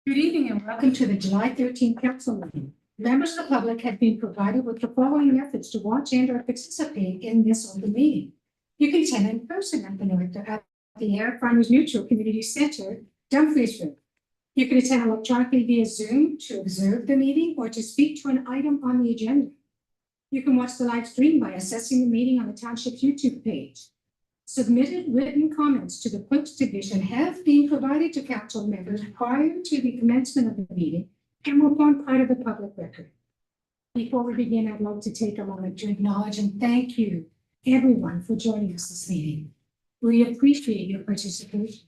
Good evening and welcome to the July 13th council meeting. Members of the public have been provided with the following methods to watch and or participate in this open meeting. You can attend in person at the Air Farmers Mutual Community Center, Dumfriesville. You can attend electronically via Zoom to observe the meeting or to speak to an item on the agenda. You can watch the live stream by accessing the meeting on the Township's YouTube page. Submitted written comments to the Clerk's Division have been provided to council members prior to the commencement of the meeting and will form part of the public record. Before we begin, I'd like to take a moment to acknowledge and thank you, everyone, for joining us this meeting. We appreciate your participation.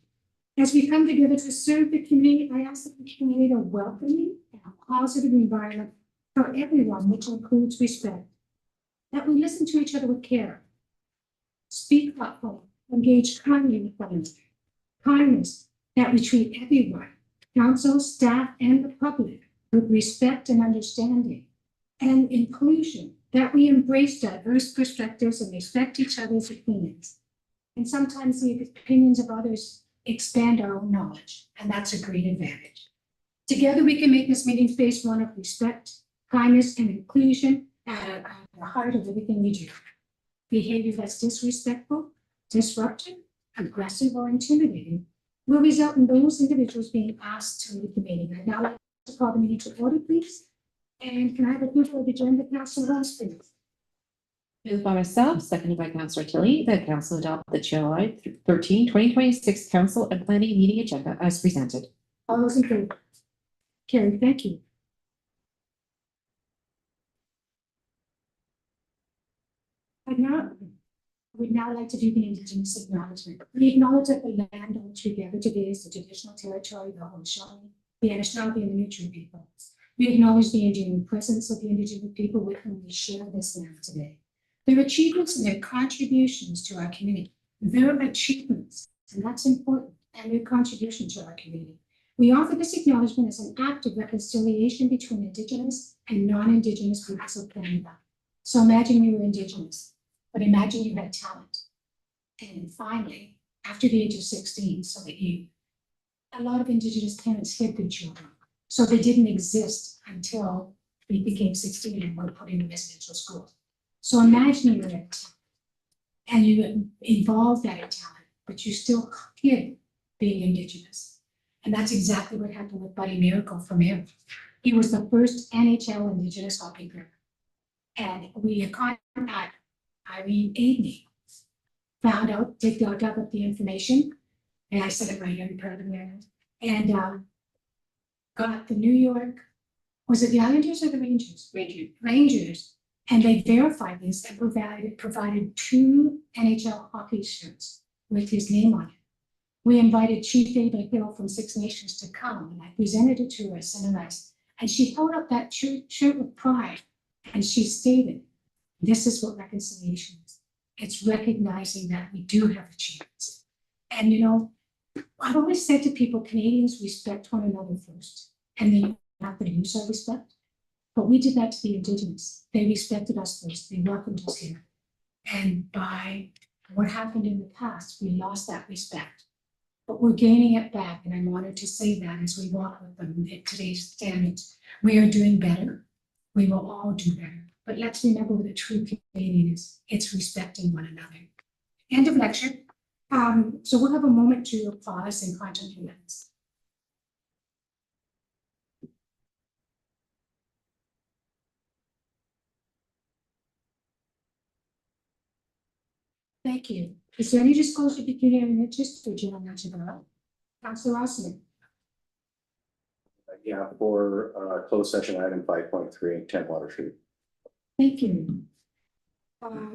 As we come together to serve the community, I ask that we create a welcoming and a positive environment for everyone, which includes respect. That we listen to each other with care. Speak thoughtfully, engage kindly with one another. Kindness, that we treat everyone, council, staff, and the public with respect and understanding. And inclusion, that we embrace diverse perspectives and respect each other's opinions. And sometimes the opinions of others expand our own knowledge, and that's a great advantage. Together, we can make this meeting space one of respect, kindness, and inclusion at the heart of everything we do. Behavior that's disrespectful, disruptive, aggressive, or intimidating will result in those individuals being asked to leave the meeting. I'd now like to call the meeting to order, please. And can I have approval of the agenda, Councilor Ross, please? Moved by myself, seconded by Councilor Tilly, that council adopt the July 13, 2026 council and planning meeting agenda as presented. All those in favor? Carried, thank you. I would now like to do the Indigenous acknowledgement. We acknowledge that the land on which we gather today is the traditional territory of the Haudenosaunee, the Anishinaabe, and the Nutrien people. We acknowledge the enduring presence of the Indigenous people with whom we share this land today. Their achievements and their contributions to our community. Their achievements, and that's important, and their contribution to our community. We offer this acknowledgement as an act of reconciliation between Indigenous and non-Indigenous peoples of Canada. So imagine you were Indigenous. But imagine you had talent. And finally, after the age of 16, a lot of Indigenous parents hid their children. So they didn't exist until they became 16 and were put in residential schools. So imagine you were at talent and you evolved that in talent, but you still hid being Indigenous. And that's exactly what happened with Buddy Miracle from Air. He was the first NHL Indigenous hockey player. And we contacted Irene Aidney, found out, dug up the information, and I said it right, I'm proud of it, and got the New York, was it the Islanders or the Rangers? Rangers, and they verified this and provided 2 NHL hockey shirts with his name on it. We invited Chief Ava Hill from Six Nations to come, and I presented it to her, and she held up that shirt with pride, and she stated, this is what reconciliation is. It's recognizing that we do have achievements. And you know, I've always said to people, Canadians respect one another first, and then have to use our respect. But we did that to the Indigenous. They respected us first. They welcomed us here. And by what happened in the past, we lost that respect. But we're gaining it back, and I'm honored to say that as we walk with them at today's standards. We are doing better. We will all do better. But let's remember what a true Canadian is. It's respecting one another. End of lecture. So we'll have a moment to pause and contemplate this. Thank you. Is there any disclosure between pecuniary interest or general national? Councilor Rossman. Yeah, for closed session item 5.3, 10 Water Street. Thank you.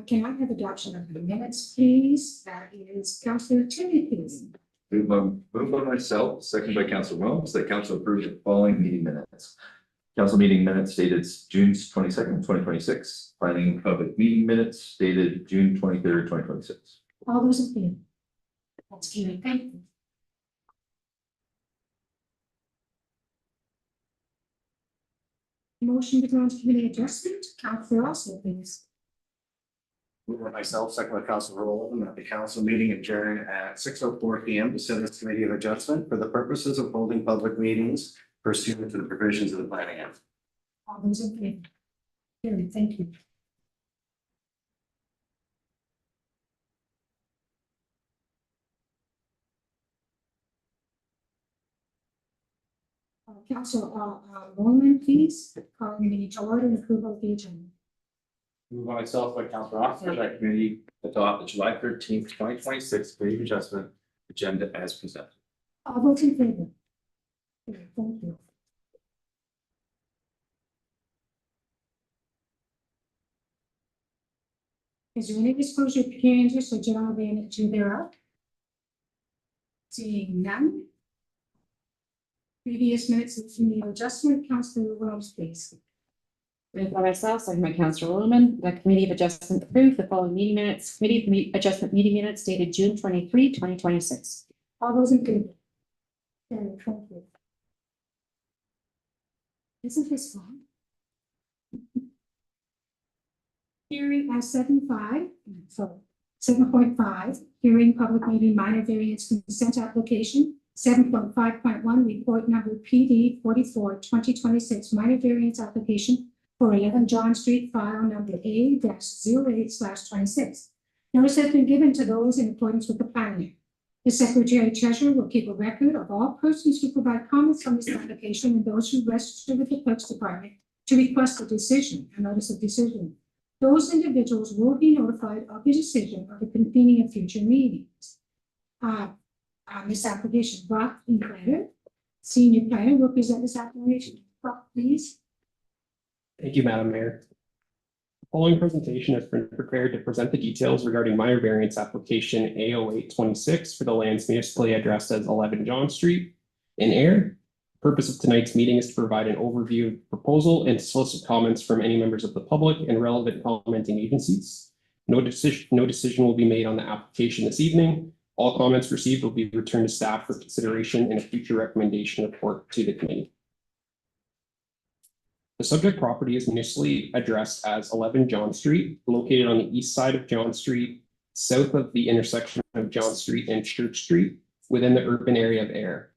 Can I have adoption of the minutes, please? That is Councilor Tilly, please. Moved by myself, second by Councilor Williams, that council approves the following meeting minutes. Council meeting minutes dated June 22nd, 2026. Planning public meeting minutes dated June 23rd, 2026. All those in favor? That's carried. Thank you. Motion to go into committee adjustment. Councilor Rossman, please. Moved by myself, second by Councilor Rowland, that the council meeting adjourn at 6:04 p.m. to set this committee of adjustment for the purposes of holding public meetings pursuant to the provisions of the Planning Act. All those in favor? Carried, thank you. Council, Bowman, please, calling the meeting to order and approval of the agenda. Moved by myself by Councilor Oxford, that committee adopt the July 13th, 2026 Committee of Adjustment agenda as presented. All those in favor? Carried, thank you. Is there any disclosure of peculiar interest or general advantage thereof? Seeing none. Previous minutes of committee of adjustment, Councilor Williams, please. Moved by myself, second by Councilor Lowman, that Committee of Adjustment approve the following meeting minutes. Committee of Adjustment meeting minutes dated June 23, 2026. All those in favor? Carried, thank you. Isn't this fun? Hearing at 7.5, hearing public meeting minor variance consent application. 7.5.1, report number PD 44/2026 minor variance application for 11 John Street, file number A-08/26. Notice has been given to those in accordance with the planning act. The Secretary Treasurer will keep a record of all persons who provide comments on this application and those who register with the Clerk's Department to request a decision, a notice of decision. Those individuals will be notified of the decision of the convening of future meetings. This application, Brock Planner, Senior Planner, will present this application. Brock, please. Thank you, Madam Mayor. The following presentation has been prepared to present the details regarding minor variance application A0826 for the lands municipally addressed as 11 John Street in Ayr. The purpose of tonight's meeting is to provide an overview of the proposal and to solicit comments from any members of the public and relevant commenting agencies. No decision will be made on the application this evening. All comments received will be returned to staff for consideration in a future recommendation report to the committee. The subject property is municipally addressed as 11 John Street, located on the east side of John Street, south of the intersection of John Street and Church Street, within the urban area of Ayr.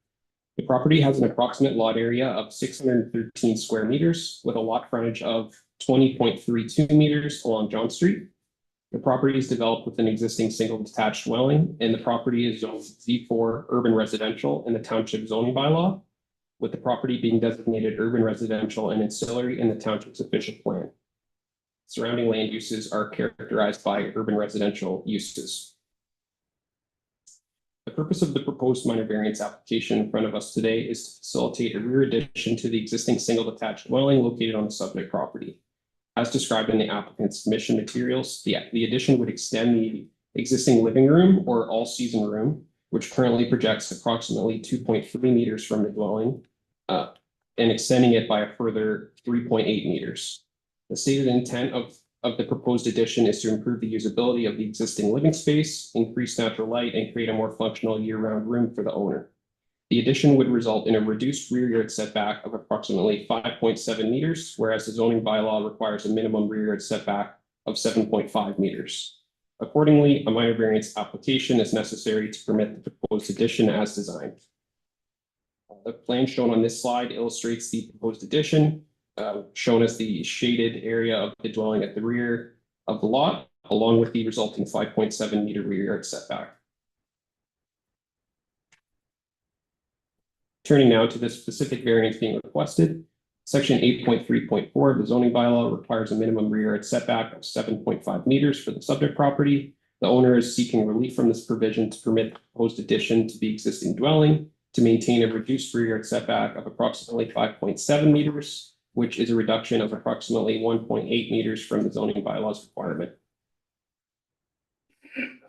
The property has an approximate lot area of 613 square meters with a lot frontage of 20.32 meters along John Street. The property is developed with an existing single detached dwelling, and the property is zoned Z4 urban residential in the township zoning bylaw, with the property being designated urban residential and ancillary in the township's official plan. Surrounding land uses are characterized by urban residential uses. The purpose of the proposed minor variance application in front of us today is to facilitate a rear addition to the existing single detached dwelling located on the subject property. As described in the applicant's submission materials, the addition would extend the existing living room or all-season room, which currently projects approximately 2.3 meters from the dwelling, and extending it by a further 3.8 meters. The stated intent of the proposed addition is to improve the usability of the existing living space, increase natural light, and create a more functional year-round room for the owner. The addition would result in a reduced rear yard setback of approximately 5.7 meters, whereas the zoning bylaw requires a minimum rear yard setback of 7.5 meters. Accordingly, a minor variance application is necessary to permit the proposed addition as designed. The plan shown on this slide illustrates the proposed addition, shown as the shaded area of the dwelling at the rear of the lot, along with the resulting 5.7 meter rear yard setback. Turning now to the specific variance being requested, section 8.3.4 of the zoning bylaw requires a minimum rear yard setback of 7.5 meters for the subject property. The owner is seeking relief from this provision to permit the proposed addition to the existing dwelling to maintain a reduced rear yard setback of approximately 5.7 meters, which is a reduction of approximately 1.8 meters from the zoning bylaws requirement.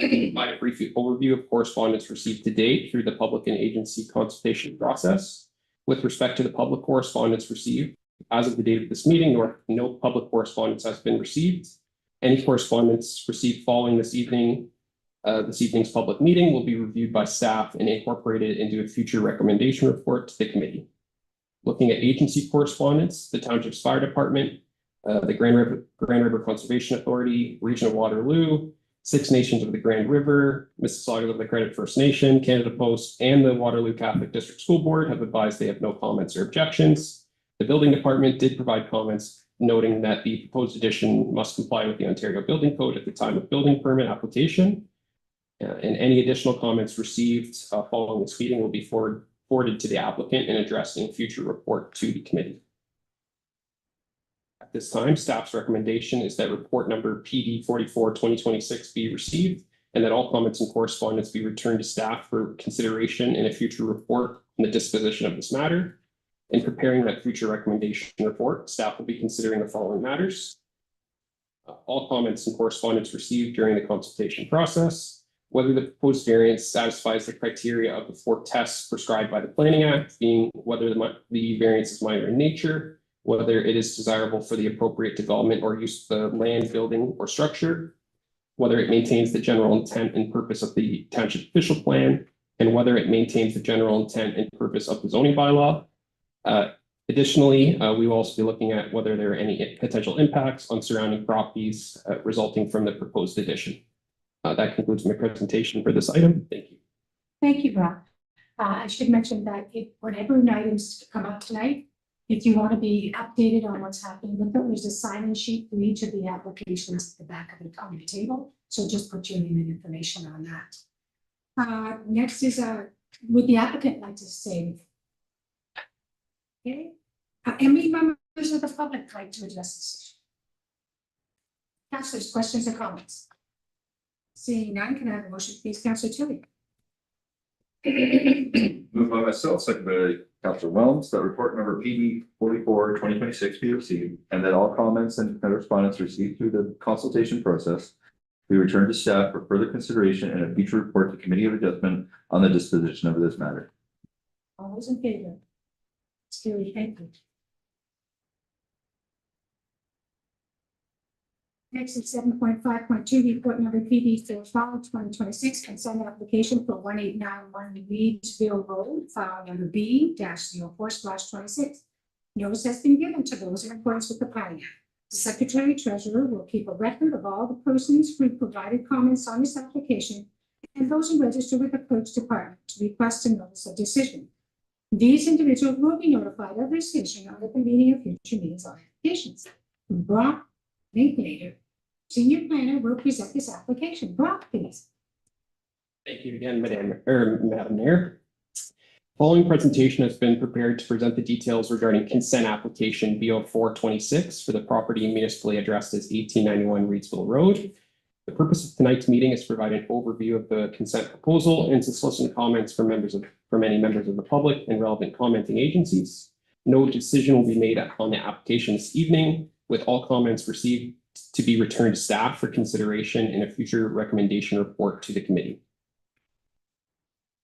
By a brief overview of correspondence received to date through the public and agency consultation process. With respect to the public correspondence received, as of the date of this meeting, no public correspondence has been received. Any correspondence received following this evening's public meeting will be reviewed by staff and incorporated into a future recommendation report to the committee. Looking at agency correspondence, the Township's Fire Department, the Grand River Conservation Authority, Region of Waterloo, Six Nations of the Grand River, Mississauga of the Credit First Nation, Canada Post, and the Waterloo Catholic District School Board have advised they have no comments or objections. The building department did provide comments noting that the proposed addition must comply with the Ontario Building Code at the time of building permit application. And any additional comments received following this meeting will be forwarded to the applicant and addressed in a future report to the committee. At this time, staff's recommendation is that report number PD 44/2026 be received and that all comments and correspondence be returned to staff for consideration in a future report on the disposition of this matter. In preparing that future recommendation report, staff will be considering the following matters. All comments and correspondence received during the consultation process, whether the proposed variance satisfies the criteria of the 4 tests prescribed by the Planning Act, being whether the variance is minor in nature, whether it is desirable for the appropriate development or use of the land, building, or structure, whether it maintains the general intent and purpose of the township official plan, and whether it maintains the general intent and purpose of the zoning bylaw. Additionally, we will also be looking at whether there are any potential impacts on surrounding properties resulting from the proposed addition. That concludes my presentation for this item. Thank you. Thank you, Brock. I should mention that if whatever items come up tonight, if you want to be updated on what's happening with them, there's a sign-in sheet for each of the applications at the back of the table. So just put your name and information on that. Next is, would the applicant like to say? Okay, any members of the public like to address this issue? Councilors, questions or comments? Seeing none, can I have a motion, please, Councilor Tilly? Moved by myself, second by Councilor Wilms, that report number PD 44/2026 be received, and that all comments and correspondence received through the consultation process be returned to staff for further consideration and a future report to Committee of Adjustment on the disposition of this matter. All those in favor? It's carried, thank you. Next is 7.5.2, report number PD 45/2026, consent application for 1891 Reedsville Road, file number B-04/26. Notice has been given to those in accordance with the Planning Act. The Secretary Treasurer will keep a record of all the persons who provided comments on this application and those who registered with the Clerk's Department to request a notice of decision. These individuals will be notified of their decision on the convening of future meetings on applications. Brock Linklater, Senior Planner, will present this application. Brock, please. Thank you again, Madam Mayor. Following presentation has been prepared to present the details regarding consent application B0426 for the property municipally addressed as 1891 Reedsville Road. The purpose of tonight's meeting is to provide an overview of the consent proposal and to solicit comments from any members of the public and relevant commenting agencies. No decision will be made on the application this evening, with all comments received to be returned to staff for consideration in a future recommendation report to the committee.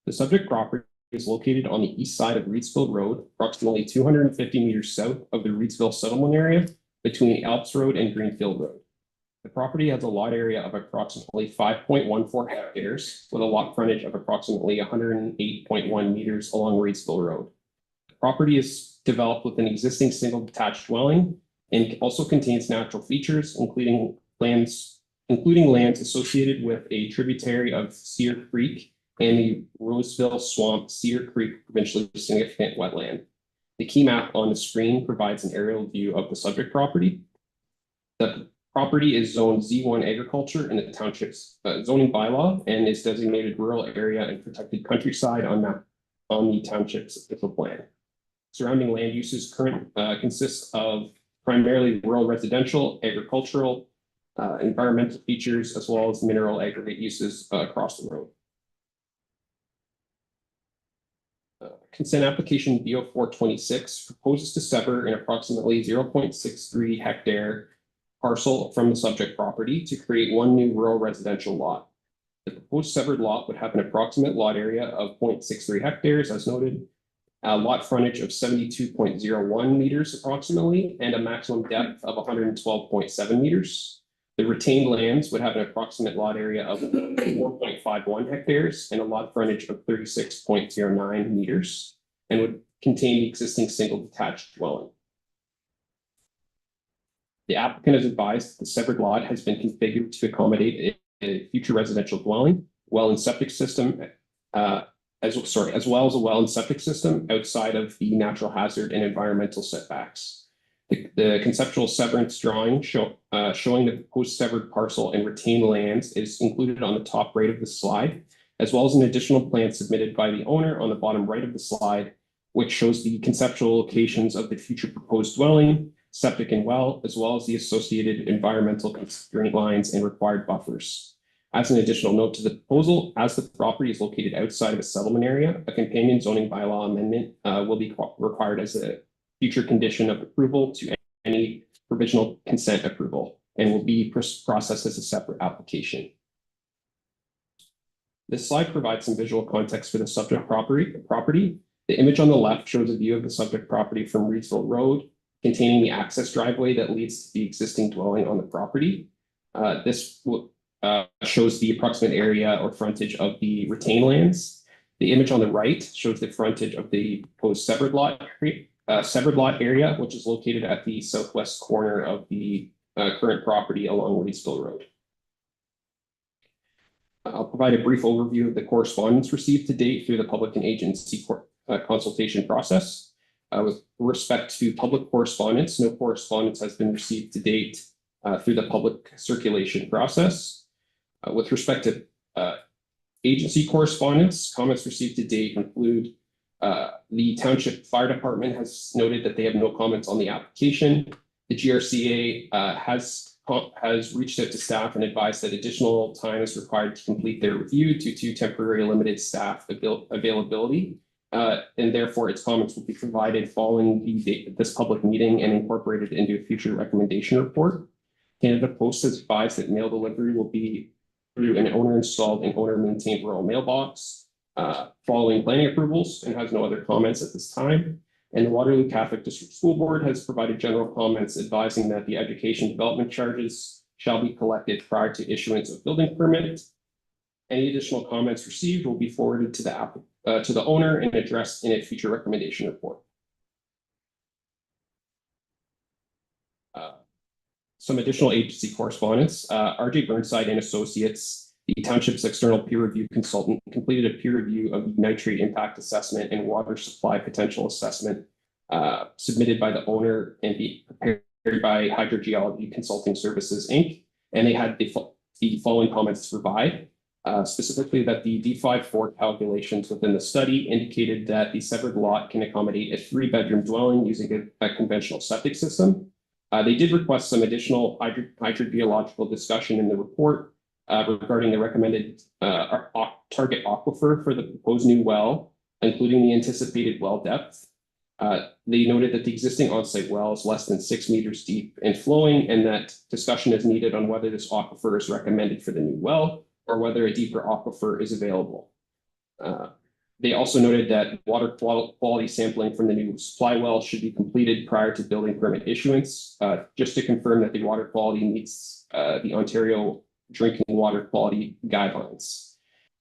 The subject property is located on the east side of Reedsville Road, approximately 250 meters south of the Reedsville settlement area between Alps Road and Greenfield Road. The property has a lot area of approximately 5.14 hectares with a lot frontage of approximately 108.1 meters along Reedsville Road. The property is developed with an existing single detached dwelling and also contains natural features, including lands associated with a tributary of Cedar Creek and the Roseville Swamp Cedar Creek provincially significant wetland. The key map on the screen provides an aerial view of the subject property. The property is zoned Z1 agriculture in the township's zoning bylaw and is designated rural area and protected countryside on the township's official plan. Surrounding land uses consists of primarily rural residential, agricultural, environmental features, as well as mineral aggregate uses across the road. Consent application B0426 proposes to sever an approximately 0.63 hectare parcel from the subject property to create one new rural residential lot. The proposed severed lot would have an approximate lot area of 0.63 hectares, as noted, a lot frontage of 72.01 meters approximately, and a maximum depth of 112.7 meters. The retained lands would have an approximate lot area of 4.51 hectares and a lot frontage of 36.09 meters, and would contain the existing single detached dwelling. The applicant has advised that the severed lot has been configured to accommodate a future residential dwelling, well and septic system, as well as a well and septic system outside of the natural hazard and environmental setbacks. The conceptual severance drawing showing the proposed severed parcel and retained lands is included on the top right of the slide, as well as an additional plan submitted by the owner on the bottom right of the slide, which shows the conceptual locations of the future proposed dwelling, septic and well, as well as the associated environmental constraint lines and required buffers. As an additional note to the proposal, as the property is located outside of a settlement area, a companion zoning bylaw amendment will be required as a future condition of approval to any provisional consent approval and will be processed as a separate application. This slide provides some visual context for the subject property. The image on the left shows a view of the subject property from Reedsville Road, containing the access driveway that leads to the existing dwelling on the property. This shows the approximate area or frontage of the retained lands. The image on the right shows the frontage of the proposed severed lot area, which is located at the southwest corner of the current property along Reedsville Road. I'll provide a brief overview of the correspondence received to date through the public and agency consultation process. With respect to public correspondence, no correspondence has been received to date through the public circulation process. With respect to agency correspondence, comments received to date include the Township Fire Department has noted that they have no comments on the application. The GRCA has reached out to staff and advised that additional time is required to complete their review due to temporary limited staff availability. And therefore its comments will be provided following this public meeting and incorporated into a future recommendation report. Canada Post has advised that mail delivery will be through an owner-installed and owner-maintained rural mailbox following planning approvals and has no other comments at this time. And the Waterloo Catholic District School Board has provided general comments advising that the education development charges shall be collected prior to issuance of building permit. Any additional comments received will be forwarded to the owner and addressed in a future recommendation report. Some additional agency correspondence. RJ Burnside and Associates, the township's external peer review consultant, completed a peer review of the nitrate impact assessment and water supply potential assessment submitted by the owner and be prepared by Hydrogeology Consulting Services, Inc. And they had the following comments to provide. Specifically that the D54 calculations within the study indicated that the severed lot can accommodate a 3-bedroom dwelling using a conventional septic system. They did request some additional hydrogeological discussion in the report regarding the recommended target aquifer for the proposed new well, including the anticipated well depth. They noted that the existing on-site well is less than 6 meters deep and flowing, and that discussion is needed on whether this aquifer is recommended for the new well or whether a deeper aquifer is available. They also noted that water quality sampling from the new supply well should be completed prior to building permit issuance, just to confirm that the water quality meets the Ontario drinking water quality guidelines.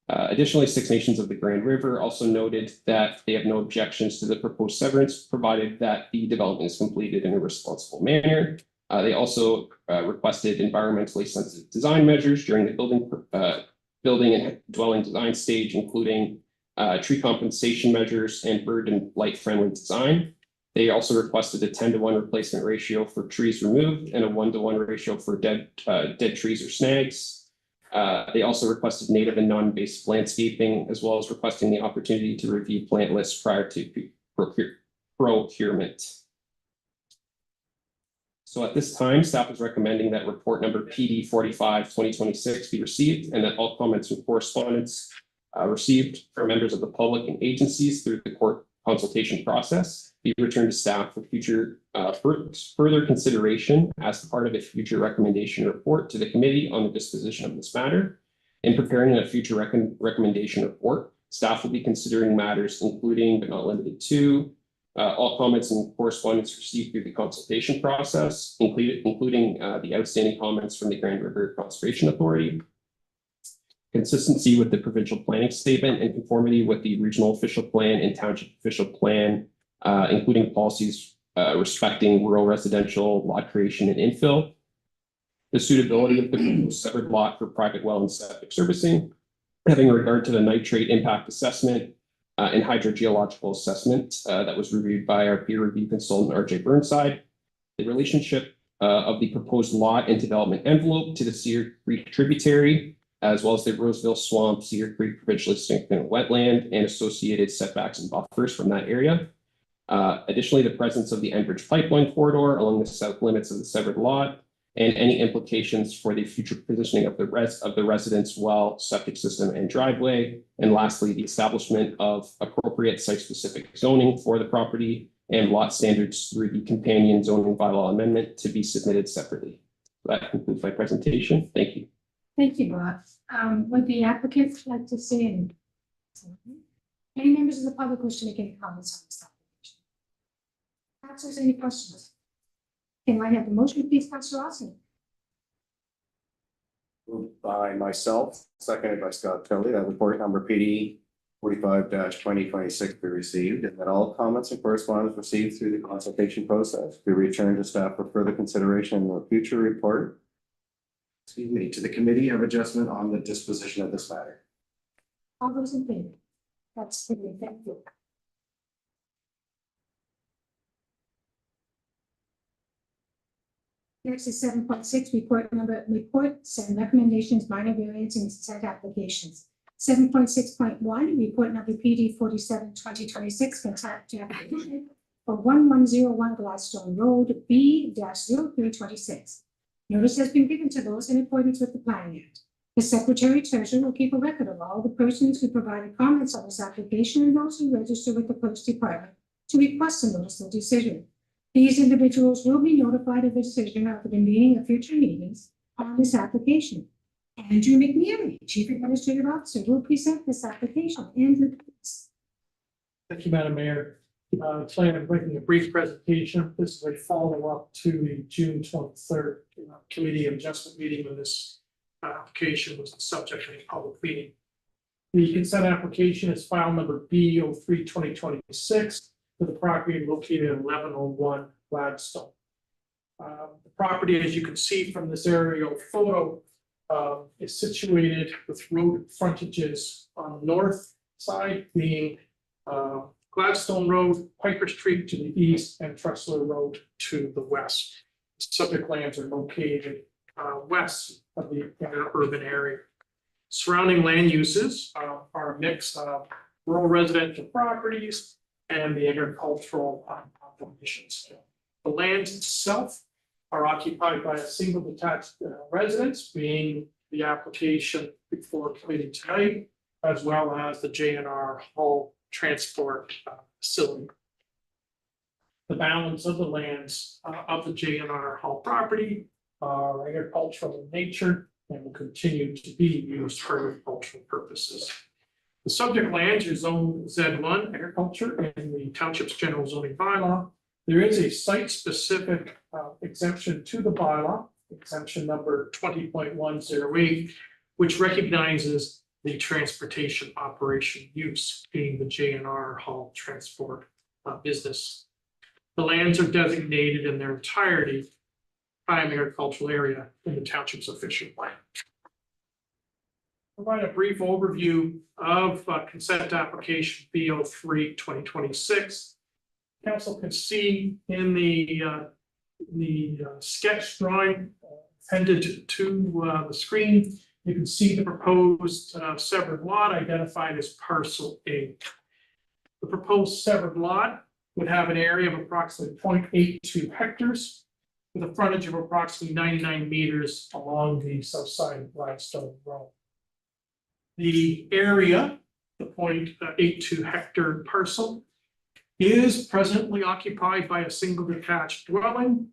Additionally, Six Nations of the Grand River also noted that they have no objections to the proposed severance, provided that the development is completed in a responsible manner. They also requested environmentally sensitive design measures during the building and dwelling design stage, including tree compensation measures and bird and light friendly design. They also requested a 10-to-1 replacement ratio for trees removed and a 1-to-1 ratio for dead trees or snags. They also requested native and non-invasive landscaping, as well as requesting the opportunity to review plant lists prior to procurement. So at this time, staff is recommending that report number PD 45/2026 be received and that all comments and correspondence received from members of the public and agencies through the court consultation process be returned to staff for future further consideration as part of a future recommendation report to the committee on the disposition of this matter. In preparing a future recommendation report, staff will be considering matters including but not limited to all comments and correspondence received through the consultation process, including the outstanding comments from the Grand River Conservation Authority, consistency with the provincial planning statement and conformity with the regional official plan and township official plan, including policies respecting rural residential lot creation and infill, the suitability of the severed lot for private well and septic servicing, having regard to the nitrate impact assessment and hydrogeological assessment that was reviewed by our peer review consultant, RJ Burnside, the relationship of the proposed lot and development envelope to the Cedar Creek tributary, as well as the Roseville Swamp, Cedar Creek provincially significant wetland and associated setbacks and buffers from that area. Additionally, the presence of the Enbridge pipeline corridor along the south limits of the severed lot and any implications for the future positioning of the residence well, septic system and driveway. And lastly, the establishment of appropriate site-specific zoning for the property and lot standards through the companion zoning bylaw amendment to be submitted separately. That concludes my presentation. Thank you. Thank you, Bob. Would the applicant like to say anything? Any members of the public wish to make any comments on this application? Councilors, any questions? Can I have the motion, please, Councilor Austin? Moved by myself, seconded by Scott Kelly, that report number PD 45-2026 be received, and that all comments and correspondence received through the consultation process be returned to staff for further consideration in a future report. Excuse me, to the Committee of Adjustment on the disposition of this matter. All those in favor? That's pretty, thank you. Next is 7.6, reports and recommendations, minor variance and site applications. 7.6.1, report number PD 47-2026, contact application for 1101 Gladstone Road, B-0326. Notice has been given to those in accordance with the Planning Act. The Secretary Treasurer will keep a record of all the persons who provided comments on this application and those who register with the Post Department to request a notice of decision. These individuals will be notified of the decision of the convening of future meetings on this application. Andrew McNeely, Chief Administrative Officer, will present this application. Andrew, please. Thank you, Madam Mayor. Plan on making a brief presentation. This is a follow-up to the June 23rd Committee of Adjustment meeting when this application was the subject of a public meeting. The consent application is file number B03-2026 for the property located at 1101 Gladstone. The property, as you can see from this aerial photo, is situated with road frontages on the north side being Gladstone Road, Piper Street to the east, and Tressler Road to the west. Subject lands are located west of the urban area. Surrounding land uses are a mix of rural residential properties and the agricultural operations. The lands itself are occupied by a single detached residence, being the application before committee tonight, as well as the JNR Hull transport facility. The balance of the lands of the JNR Hull property are agricultural in nature and will continue to be used for agricultural purposes. The subject lands are zone Z1 agriculture in the township's general zoning bylaw. There is a site-specific exemption to the bylaw, exemption number 20.108, which recognizes the transportation operation use, being the JNR Hull transport business. The lands are designated in their entirety prime agricultural area in the township's official plan. Provide a brief overview of consent application B03-2026. Council can see in the sketch drawing appended to the screen, you can see the proposed severed lot identified as parcel A. The proposed severed lot would have an area of approximately 0.82 hectares with a frontage of approximately 99 meters along the south side of Gladstone Road. The area, the 0.82 hectare parcel, is presently occupied by a single detached dwelling,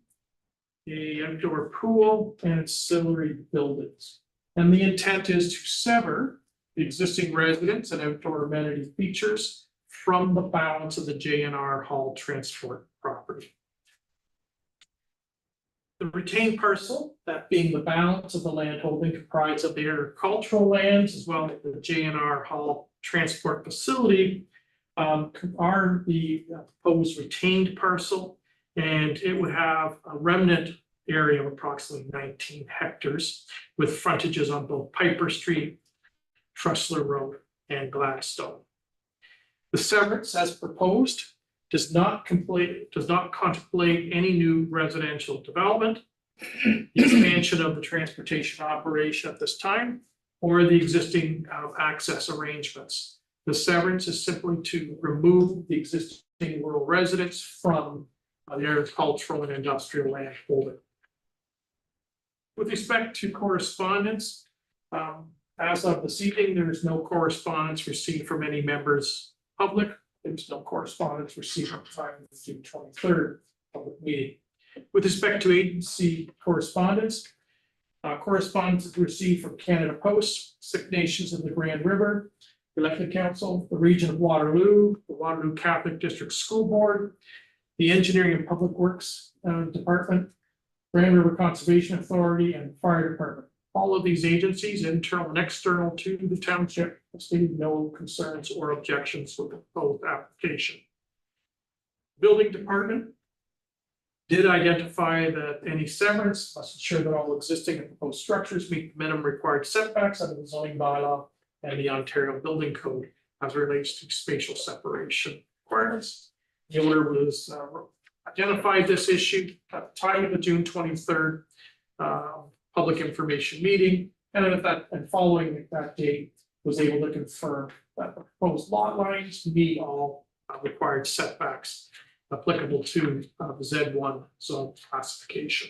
a outdoor pool, and ancillary buildings. And the intent is to sever the existing residence and outdoor amenity features from the balance of the JNR Hull transport property. The retained parcel, that being the balance of the land holding comprised of the agricultural lands as well as the JNR Hull transport facility, are the proposed retained parcel, and it would have a remnant area of approximately 19 hectares with frontages on both Piper Street, Trussler Road, and Gladstone. The severance as proposed does not contemplate any new residential development, the expansion of the transportation operation at this time, or the existing access arrangements. The severance is simply to remove the existing rural residents from the agricultural and industrial land holding. With respect to correspondence, as of this evening, there is no correspondence received from any members public. There's no correspondence received on time of the June 23rd public meeting. With respect to agency correspondence, correspondence is received from Canada Post, Six Nations of the Grand River, Elected Council, the Region of Waterloo, the Waterloo Catholic District School Board, the Engineering and Public Works Department, Grand River Conservation Authority, and Fire Department. All of these agencies, internal and external to the township, have stated no concerns or objections with the proposed application. Building Department did identify that any severance must ensure that all existing and proposed structures meet the minimum required setbacks under the zoning bylaw and the Ontario Building Code as relates to spatial separation requirements. The owner was identified this issue at the time of the June 23rd public information meeting, and following that date was able to confirm that the proposed lot lines meet all required setbacks applicable to the Z1 zone classification.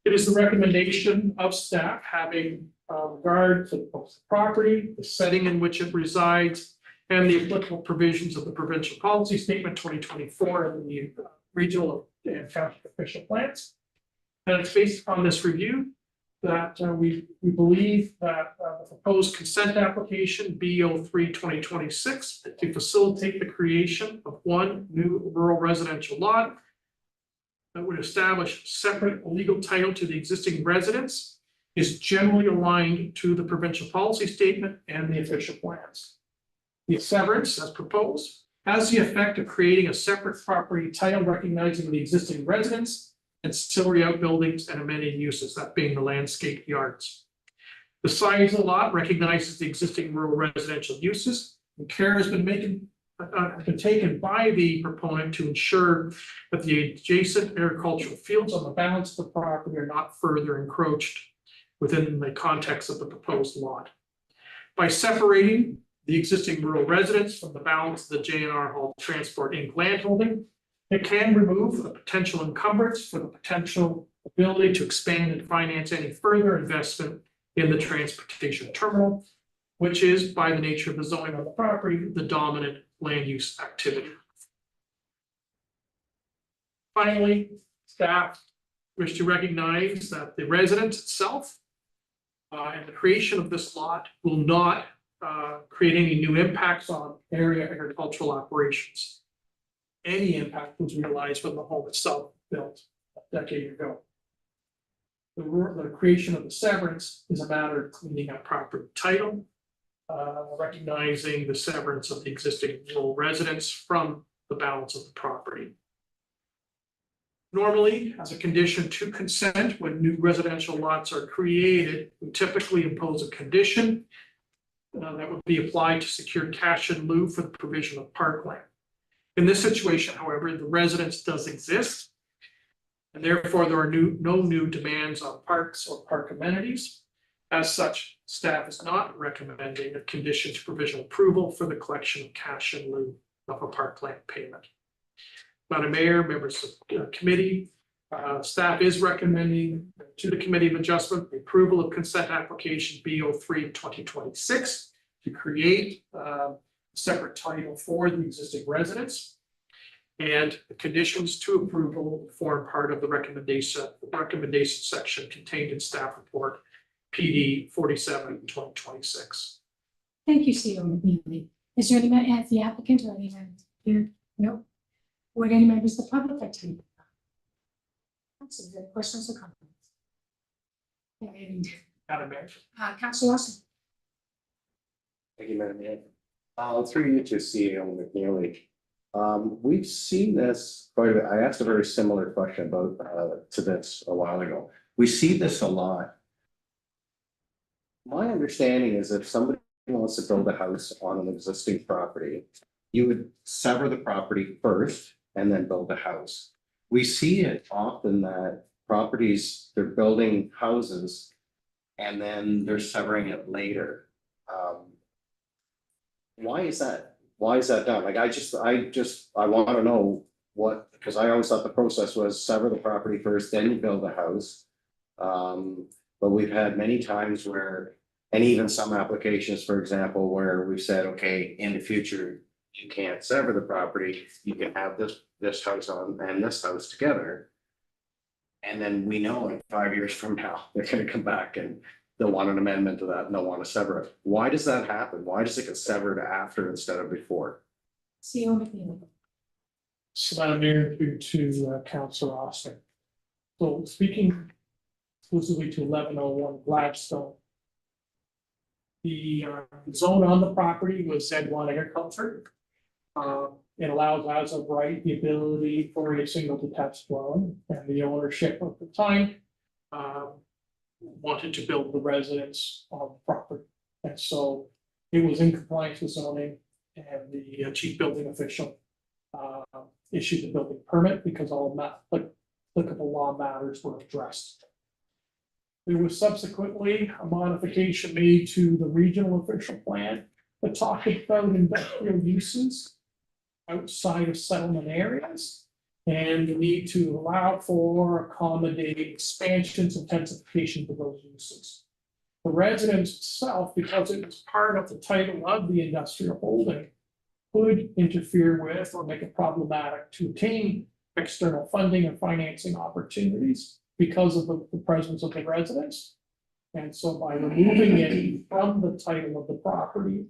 It is the recommendation of staff, having regard to the property, the setting in which it resides, and the applicable provisions of the provincial policy statement 2024 and the regional and township official plans. And it's based upon this review that we believe that the proposed consent application B03-2026 to facilitate the creation of one new rural residential lot that would establish separate legal title to the existing residents is generally aligned to the provincial policy statement and the official plans. The severance, as proposed, has the effect of creating a separate property title recognizing the existing residents, ancillary outbuildings, and amenity uses, that being the landscape yards. The size of the lot recognizes the existing rural residential uses, and care has been taken by the proponent to ensure that the adjacent agricultural fields on the balance of the property are not further encroached within the context of the proposed lot. By separating the existing rural residents from the balance of the J&R Hall Transport Inc. landholding, it can remove a potential encumbrance for the potential ability to expand and finance any further investment in the transportation terminal, which is, by the nature of the zoning on the property, the dominant land use activity. Finally, staff wish to recognize that the residence itself and the creation of this lot will not create any new impacts on area agricultural operations. Any impact was realized when the home itself built a decade ago. The creation of the severance is a matter of cleaning up property title, recognizing the severance of the existing rural residents from the balance of the property. Normally, as a condition to consent, when new residential lots are created, we typically impose a condition that would be applied to secure cash in lieu for the provision of parkland. In this situation, however, the residence does exist, and therefore there are no new demands on parks or park amenities. As such, staff is not recommending a condition to provisional approval for the collection of cash in lieu of a parkland payment. Madam Mayor, members of the committee, staff is recommending to the Committee of Adjustment the approval of consent application B03-2026 to create separate title for the existing residents. And the conditions to approval form part of the recommendation section contained in staff report PD 47-2026. Thank you, CEO McNeely. Is there any, as the applicant or anyone here? No. Would any members of the public like to? Is there any questions or comments? Madam Mayor. Councilor Lawson. Thank you, Madam Mayor. Through you to CEO McNeely. We've seen this quite a bit. I asked a very similar question about, to this a while ago. We see this a lot. My understanding is if somebody wants to build a house on an existing property, you would sever the property first and then build a house. We see it often that properties, they're building houses and then they're severing it later. Why is that? Why is that done? Like, I want to know what, because I always thought the process was sever the property first, then you build a house. But we've had many times where, and even some applications, for example, where we said, okay, in the future, you can't sever the property, you can have this house on and this house together. And then we know in 5 years from now, they're gonna come back and they'll want an amendment to that and they'll want to sever it. Why does that happen? Why does it get severed after instead of before? CO McNeil. So Madam Mayor, through to Councillor Austin. So speaking exclusively to 1101 Gladstone. The zone on the property was Z1 agriculture. It allows as of right the ability for a single detached dwelling, and the ownership at the time wanted to build the residence on the property. And so it was in compliance with zoning, and the chief building official issued the building permit because all applicable law matters were addressed. There was subsequently a modification made to the regional official plan that talked about industrial uses outside of settlement areas and the need to allow for accommodate expansions, intensification of those uses. The residence itself, because it was part of the title of the industrial holding, could interfere with or make it problematic to obtain external funding and financing opportunities because of the presence of the residence. And so by removing it from the title of the property,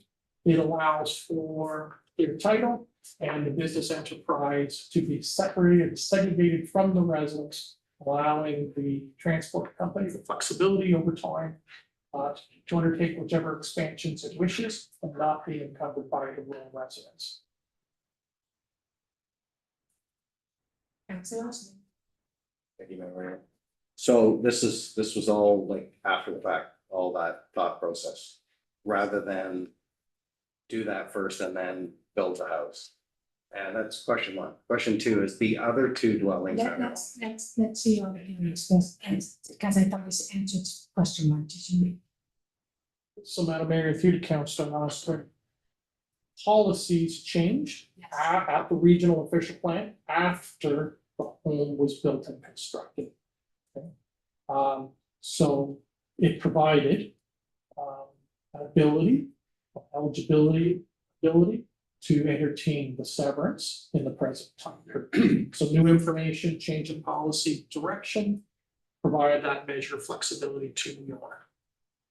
it allows for clear title and the business enterprise to be separated and segregated from the residence, allowing the transport company the flexibility over time to undertake whichever expansions it wishes and not be encumbered by the rural residents. Councillor Austin. Thank you, Madam Mayor. So this was all like after the fact, all that thought process, rather than do that first and then build a house. And that's question one. Question two is the other two dwellings. Let's see how the discuss, because I thought we answered question one, did you? So Madam Mayor, through to Councillor Austin. Policies changed Yes. at the regional official plan after the home was built and constructed. Okay. So it provided eligibility to entertain the severance in the present time. So new information, change in policy direction, provided that measure of flexibility to the owner.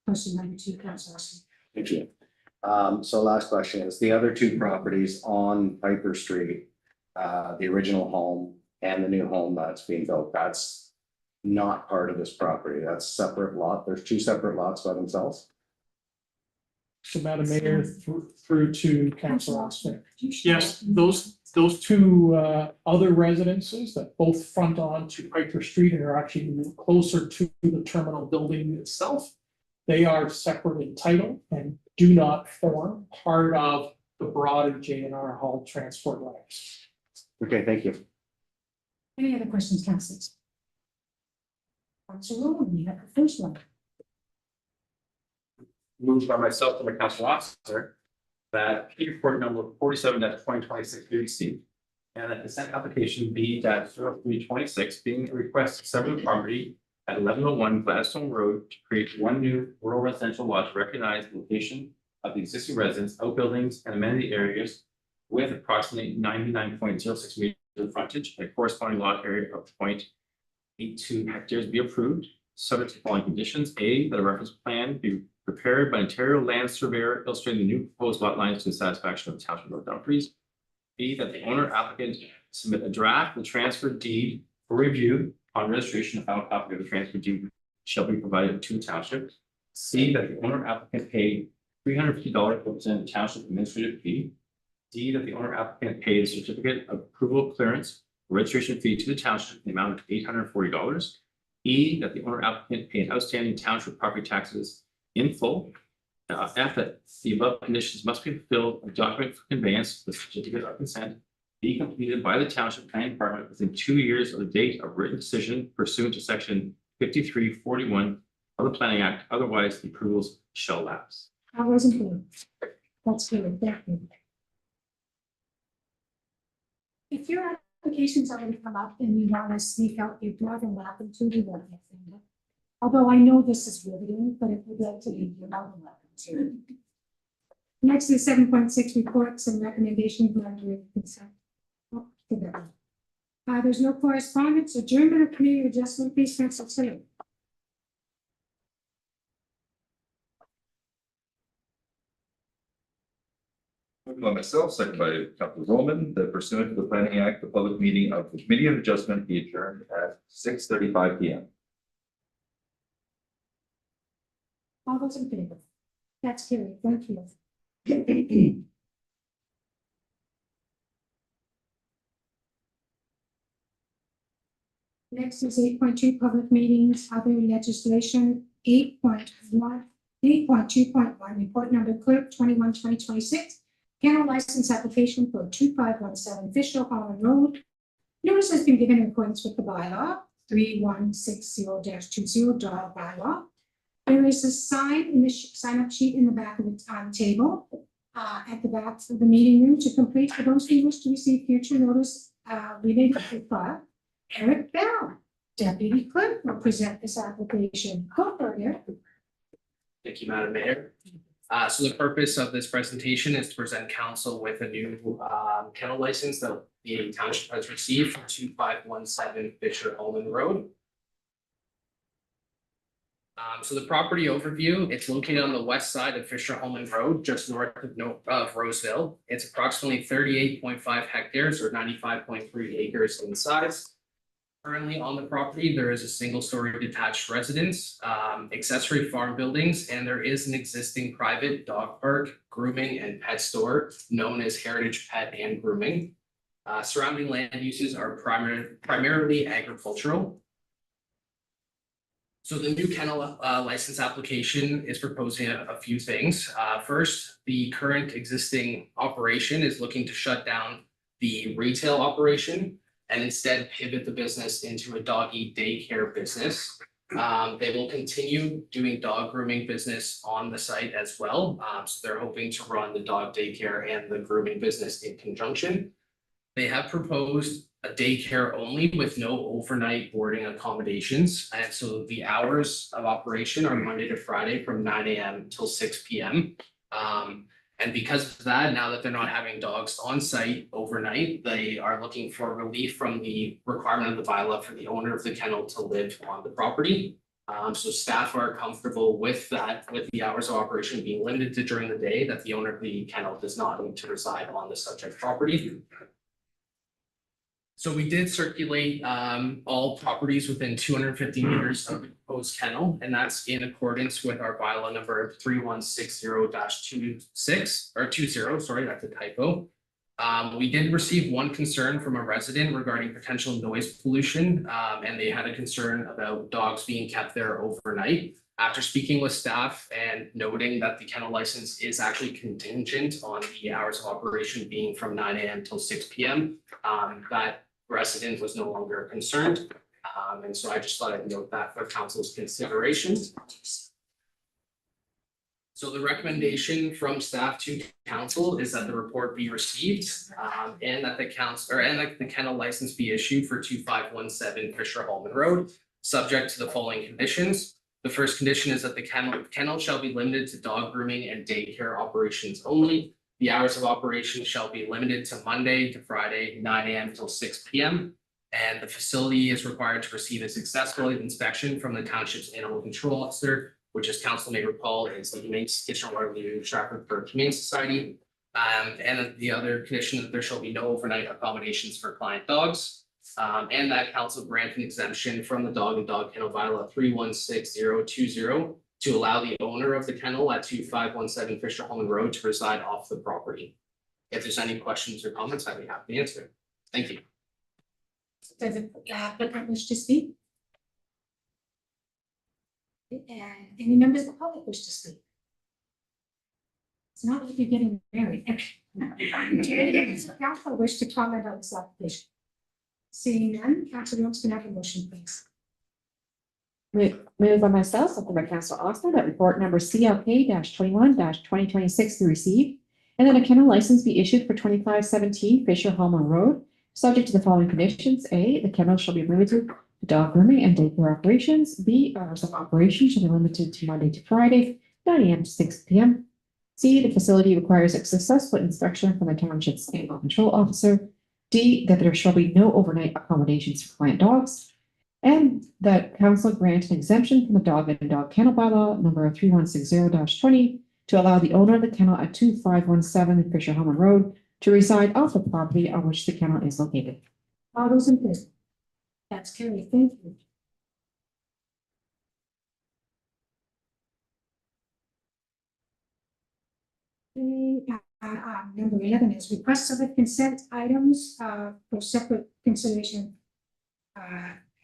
Question number two, Councillor Austin. Thank you. So last question is the other two properties on Piper Street, the original home and the new home that's being built, that's not part of this property. That's separate lot. There's two separate lots by themselves. So Madam Mayor, through to Councillor Austin. Could you share Yes, that? those two other residences that both front on to Piper Street and are actually closer to the terminal building itself. They are separate in title and do not form part of the broader JNR Hall transport lanes. Okay, thank you. Any other questions, councillors? Councillor Rowan, you have the first one. Moved by myself and by Councillor Officer that P report number 47-2026 be received. And that consent application B-0326 being a request to sever the property at 1101 Gladstone Road to create one new rural residential lot to recognize the location of the existing residence, outbuildings, and amenity areas with approximately 99.06 meters of frontage and a corresponding lot area of 0.82 hectares be approved, subject to the following conditions. A, that a reference plan be prepared by Ontario Land Surveyor illustrating the new proposed lot lines to the satisfaction of the Township of Dumfries. B, that the owner applicant submit a draft of the transfer deed for review on registration. A final copy of the transfer deed shall be provided to the township. C, that the owner applicant pay $350 to represent the township administrative fee. D, that the owner applicant paid a certificate of approval clearance registration fee to the township in the amount of $840. E, that the owner applicant paid outstanding township property taxes in full. F, that the above conditions must be fulfilled, a document for conveyance, the certificate of consent, be completed by the township planning department within 2 years of the date of written decision pursuant to section 5341 of the Planning Act, otherwise the approvals shall lapse. I wasn't here. That's good, thank you. If your application's already come up and you want to sneak out your dog and lap into the won't get offended. Although I know this is riveting, but if you'd like to leave, you're not welcome to. Next is 7.6 reports and recommendations under consent. Oh, forget that. There's no correspondence, adjournment of committee adjustment, please, Council Tilly. Moved by myself, second by Councilor Roman, that pursuant to the Planning Act, the public meeting of the Committee of Adjustment be adjourned at 6:35 p.m. All those in favor? That's carried, thank you. Next is 8.2 public meetings, other legislation, 8.2.1, report number clerk 21/2026. Kennel license application for 2517 Fisher Holland Road. Notice has been given in accordance with the bylaw 3160-20 dog bylaw. There is a sign in the sign up sheet in the back of the table at the back of the meeting room to complete. For those who wish to receive future notice related to the file, Eric Bell, Deputy Clerk, will present this application. Go for it, Eric. Thank you, Madam Mayor. So the purpose of this presentation is to present council with a new kennel license that the township has received for 2517 Fisher Holman Road. So the property overview, it's located on the west side of Fisher Holman Road, just north of Roseville. It's approximately 38.5 hectares or 95.3 acres in size. Currently on the property, there is a single-story detached residence, accessory farm buildings, and there is an existing private dog park, grooming and pet store known as Heritage Pet and Grooming. Surrounding land uses are primarily agricultural. So the new kennel license application is proposing a few things. First, the current existing operation is looking to shut down the retail operation and instead pivot the business into a doggy daycare business. They will continue doing dog grooming business on the site as well. So they're hoping to run the dog daycare and the grooming business in conjunction. They have proposed a daycare only with no overnight boarding accommodations. And so the hours of operation are Monday to Friday from 9 a.m. till 6 p.m. And because of that, now that they're not having dogs on site overnight, they are looking for relief from the requirement of the bylaw for the owner of the kennel to live on the property. So staff are comfortable with that, with the hours of operation being limited to during the day, that the owner of the kennel does not need to reside on the subject property. So we did circulate all properties within 250 meters of the proposed kennel, and that's in accordance with our bylaw number 3160-26 or 20, sorry, that's a typo. We did receive one concern from a resident regarding potential noise pollution, and they had a concern about dogs being kept there overnight. After speaking with staff and noting that the kennel license is actually contingent on the hours of operation being from 9 a.m. till 6 p.m., that resident was no longer concerned. And so I just thought I'd note that for council's consideration. So the recommendation from staff to council is that the report be received and that the kennel license be issued for 2517 Fisher Holman Road, subject to the following conditions. The first condition is that the kennel shall be limited to dog grooming and daycare operations only. The hours of operation shall be limited to Monday to Friday, 9 a.m. till 6 p.m. And the facility is required to receive a successful inspection from the township's animal control officer, which, as council may recall, is the Humane Kitchener-Waterloo Stratford Humane Society. And the other condition that there shall be no overnight accommodations for client dogs. And that council grant an exemption from the dog and dog kennel bylaw 316020 to allow the owner of the kennel at 2517 Fisher Holman Road to reside off the property. If there's any questions or comments, I'd be happy to answer. Thank you. Does the applicant wish to speak? And any members of the public wish to speak? It's not like you're getting married. Do any members of council wish to comment on this application? Seeing none, Councilor Williams, can I have a motion, please? Moved by myself, seconded by Councilor Austin, that report number CLK 21 2026 be received, and that a kennel license be issued for 2517 Fisher Hallman Road, subject to the following conditions. A, the kennel shall be limited to dog grooming and daycare operations. B, hours of operation shall be limited to Monday to Friday, 9 a.m. to 6 p.m. C, the facility requires a successful inspection from the township's animal control officer. D, that there shall be no overnight accommodations for client dogs. And that council grant an exemption from the dog and dog kennel bylaw number 3160-20 to allow the owner of the kennel at 2517 Fisher Hallman Road to reside off the property on which the kennel is located. All those in favor? That's carried. Thank you. Okay, number 11 is requests of the consent items for separate consideration.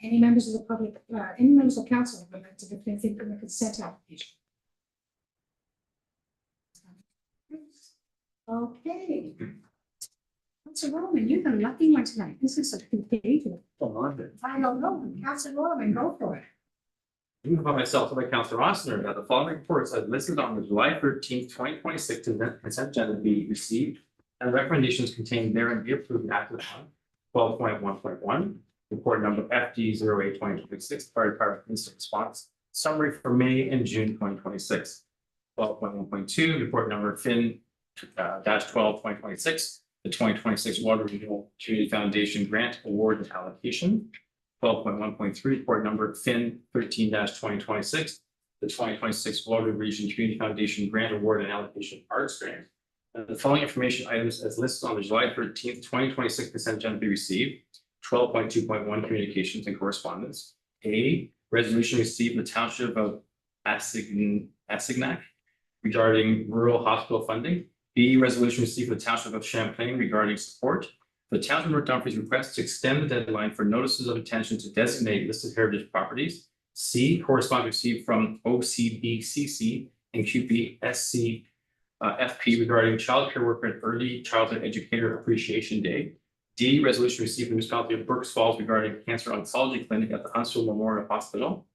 Any members of the public, any members of council would like to give anything from the consent application? Okay. Councilor Roman, you're the lucky one tonight. This is a good day. I don't know. Councilor Roman, go for it. Moved by myself and by Councilor Ossner that the following reports as listed on the July 13th, 2026 consent agenda be received and recommendations contained therein be approved acted on. 12.1.1, report number FD 08-2026, Fire Department Instant Response Summary for May and June 2026. 12.1.2, report number FIN -12-2026, the 2026 Water Renewal Community Foundation Grant Award and Allocation. 12.1.3, report number FIN 13-2026, the 2026 Water Region Community Foundation Grant Award and Allocation Arts Grant. And the following information items as listed on the July 13th, 2026 consent agenda be received. 12.2.1, communications and correspondence. A, resolution received in the township of Assignac regarding rural hospital funding. B, resolution received in the township of Champlain regarding support. The township of North Dumfries requests to extend the deadline for notices of intention to designate listed heritage properties. C, correspondence received from OCBCC and QPSC FP regarding child care worker and early childhood educator appreciation day. D, resolution received from the municipality of Berks Falls regarding cancer oncology clinic at the Huntsville Memorial Hospital.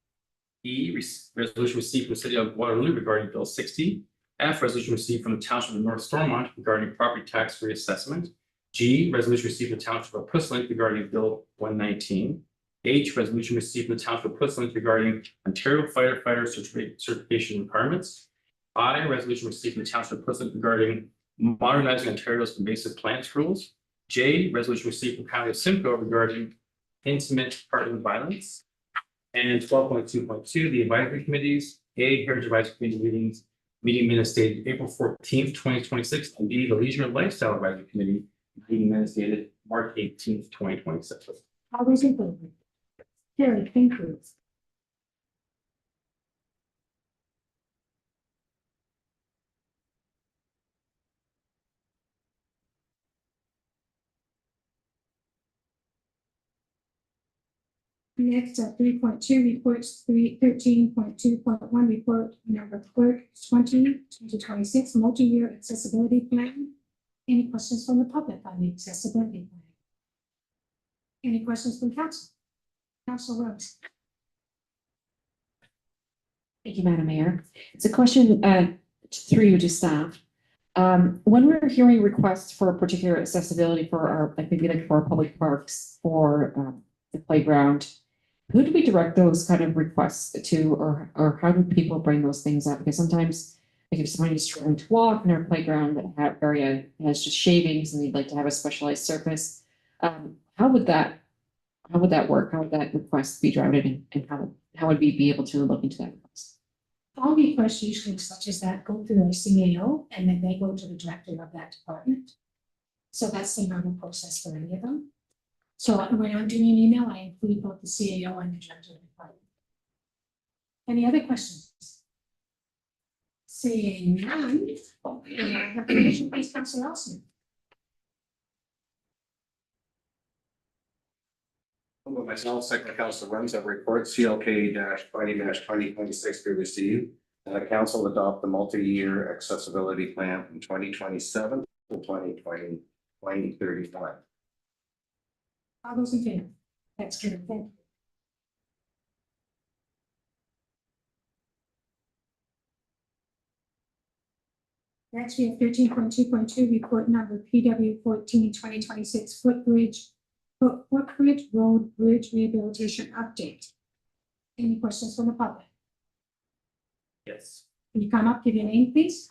E, resolution received from the city of Waterloo regarding Bill 60. F, resolution received from the township of North Stormont regarding property tax reassessment. G, resolution received from the township of Puslinch regarding Bill 119. H, resolution received from the township of Puslinch regarding Ontario firefighter certification requirements. I, resolution received from the township of Puslinch regarding modernizing Ontario's invasive plants rules. J, resolution received from County of Simcoe regarding intimate partner violence. And 12.2.2, the advisory committees. A, Heritage Advisory Committee meeting minutes dated April 14th, 2026, and B, the Leisure and Lifestyle Advisory Committee meeting minutes dated March 18th, 2026. All those in favor? Carried. Thank you. Next, 3.2 reports 13.2.1 report number clerk 2026 multi-year accessibility plan. Any questions from the public on the accessibility plan? Any questions from council? Council Rose. Thank you, Madam Mayor. It's a question through you to staff. When we're hearing requests for a particular accessibility for our, like maybe like for our public parks or the playground, who do we direct those kind of requests to, or how do people bring those things up? Because sometimes like if somebody's struggling to walk in our playground area has just shavings and they'd like to have a specialized surface, how would that work? How would that request be drafted, and how would we be able to look into that request? All requests usually such as that go through a CAO and then they go to the director of that department. So that's the normal process for any of them. So when I'm doing an email, I include both the CAO and the director of the department. Any other questions? Seeing none, have the motion, please, Councilor Austin. Moved by myself, second by Councilor Williams, that report CLK 20-2026 be received. And the council adopt the multi-year accessibility plan from 2027 to 2031. All those in favor? That's carried. Thank you. Next, we have 13.2.2, report number PW 14-2026 footbridge road bridge rehabilitation update. Any questions from the public? Yes. Can you come up, give your name, please?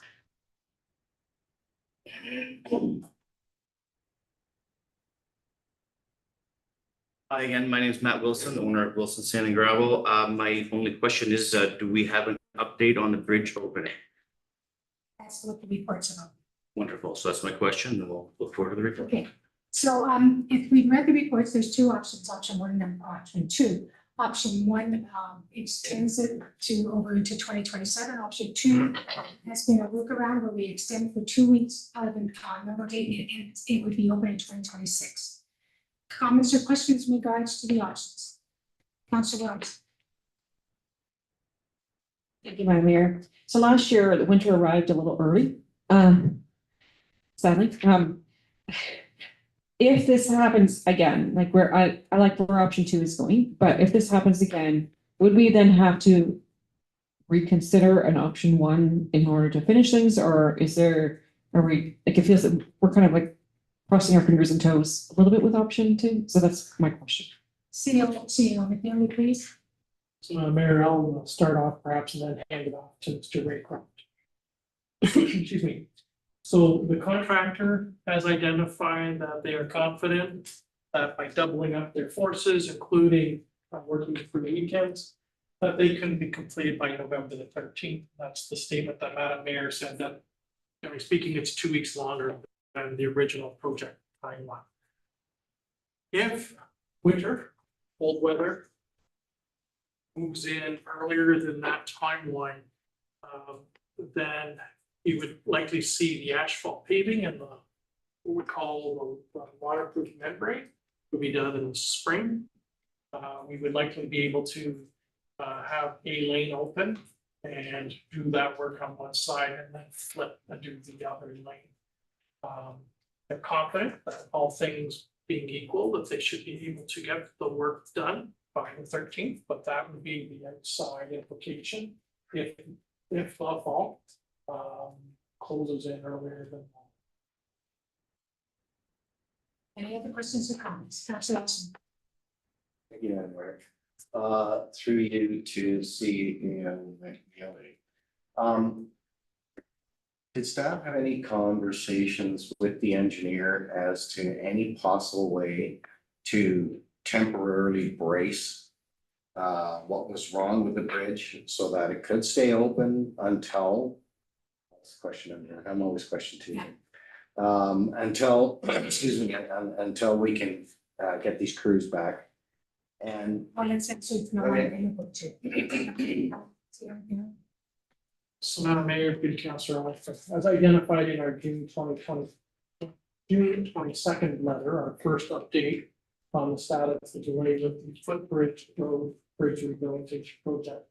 Hi again, my name is Matt Wilson, owner of Wilson Sand and Gravel. My only question is, do we have an update on the bridge opening? That's what the report's about. Wonderful, so that's my question, and we'll look forward to the report. Okay, so if we've read the reports, there's two options, option one and option two. Option one extends it to over into 2027. Option two has been a workaround where we extend for 2 weeks out of the normal date, and it would be open in 2026. Comments or questions in regards to the options? Councilor Williams. Thank you, Madam Mayor. So last year, the winter arrived a little early. Sadly, if this happens again, like where I like where option two is going, but if this happens again, would we then have to reconsider an option one in order to finish things, or are we, like, it feels that we're kind of like crossing our fingers and toes a little bit with option two? So that's my question. CEO McNally, please. So, Mayor, I'll start off perhaps and then hand it off to Mr. Raycroft. Excuse me. So the contractor has identified that they are confident that by doubling up their forces, including working through the weekends, that they can be completed by November the 13th. That's the statement that Madam Mayor said, that, generally speaking, it's 2 weeks longer than the original project timeline. If winter, cold weather moves in earlier than that timeline, then you would likely see the asphalt paving and the what we call the waterproof membrane will be done in the spring. We would likely be able to have a lane open and do that work on one side and then flip and do the other lane. I'm confident that all things being equal, that they should be able to get the work done by the 13th, but that would be the outside implication if the fall closes in earlier than that. Any other questions or comments? Councilor Lawson. Thank you, Madam Mayor. Through you to CEO McNally. Did staff have any conversations with the engineer as to any possible way to temporarily brace what was wrong with the bridge so that it could stay open until, that's the question, I'm always question two. Until, excuse me, until we can get these crews back. And Well, let's answer if no one available to. So, Madam Mayor, good Councilor, as identified in our June 22nd letter, our first update on the status of the delay with the footbridge road bridge rehabilitation project.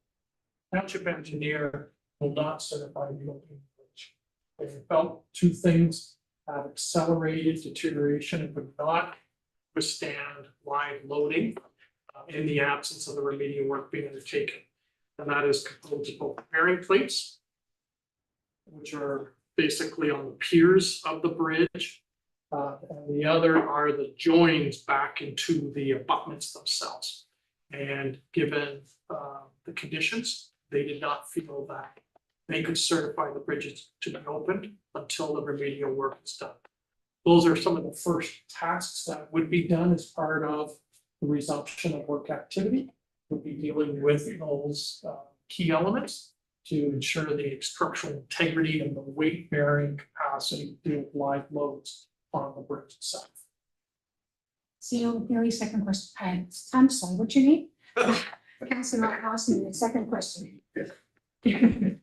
Township engineer will not certify the opening bridge. They felt two things have accelerated deterioration and would not withstand live loading in the absence of the remedial work being undertaken. And that is composed of both bearing plates, which are basically on the piers of the bridge. And the other are the joins back into the abutments themselves. And given the conditions, they did not feel that they could certify the bridges to be opened until the remedial work is done. Those are some of the first tasks that would be done as part of the resumption of work activity. We'll be dealing with those key elements to ensure the structural integrity and the weight bearing capacity to deal with live loads on the bridge itself. CEO McNally, second question. I'm sorry, what's your name? Councilor Lawson, the second question. the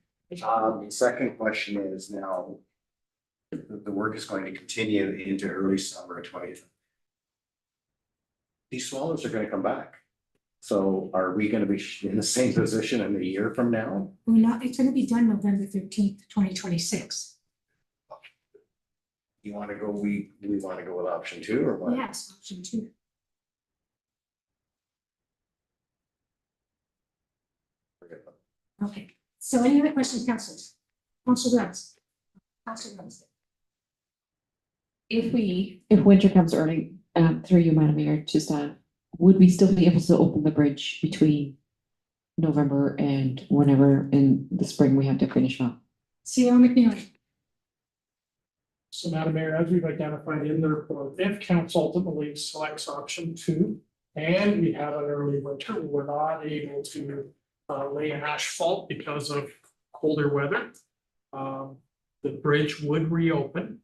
second question is now, the work is going to continue into early summer of 20. these swallows are gonna come back. So are we gonna be in the same position in a year from now? We're not, it's gonna be done November 13th, 2026. You wanna go, we wanna go with option 2 or what? Yes, option 2. Okay, so any other questions, councillors? Councillor Rose? Councillor Rose? If winter comes early, through you, Madam Mayor, to staff, would we still be able to open the bridge between November and whenever in the spring we have to finish up? CEO McNeely? So Madam Mayor, as we've identified in the report, if council ultimately selects option 2 and we have an early winter, we're not able to lay an asphalt because of colder weather. The bridge would reopen.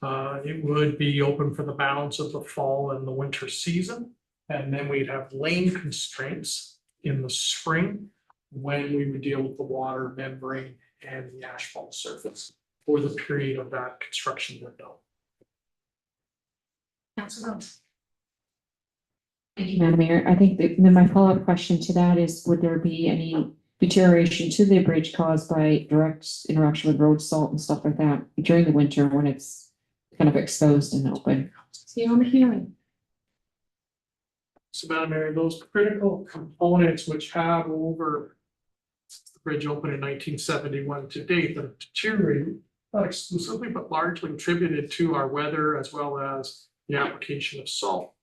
It would be open for the balance of the fall and the winter season. And then we'd have lane constraints in the spring when we would deal with the water membrane and the asphalt surface for the period of that construction window. Councillor Rose? Thank you, Madam Mayor. I think then my follow-up question to that is, would there be any deterioration to the bridge caused by direct interaction with road salt and stuff like that during the winter when it's kind of exposed and open? CEO McNeely? So Madam Mayor, those critical components which have over the bridge opened in 1971 to date that have deteriorated, not exclusively, but largely attributed to our weather as well as the application of salt.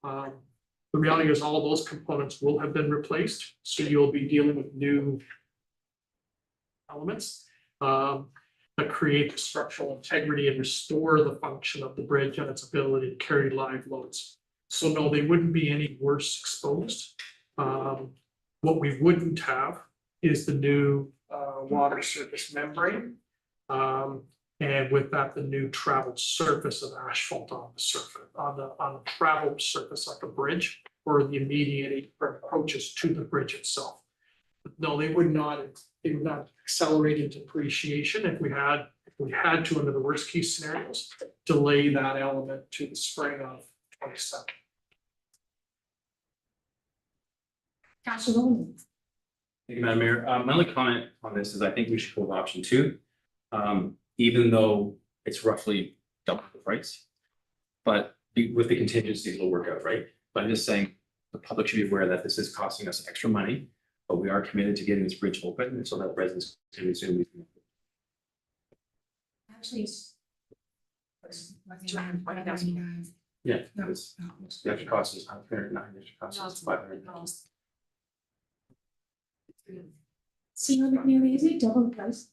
The reality is all of those components will have been replaced, so you'll be dealing with new elements that create the structural integrity and restore the function of the bridge and its ability to carry live loads. So no, they wouldn't be any worse exposed. What we wouldn't have is the new water surface membrane. And with that, the new traveled surface of asphalt on the surface, on the traveled surface like a bridge or the immediate approaches to the bridge itself. No, they would not accelerate into depreciation if we had to, under the worst case scenarios, delay that element to the spring of 27. Councillor Rowland? Thank you, Madam Mayor. My only comment on this is I think we should go with option 2. Even though it's roughly double the price. But with the contingencies, it'll work out, right? But I'm just saying, the public should be aware that this is costing us extra money, but we are committed to getting this bridge open and so that residents can resume. Actually, it's. Yeah, it's, the extra cost is 109, the extra cost is 500. CEO McNeely, is it double the price?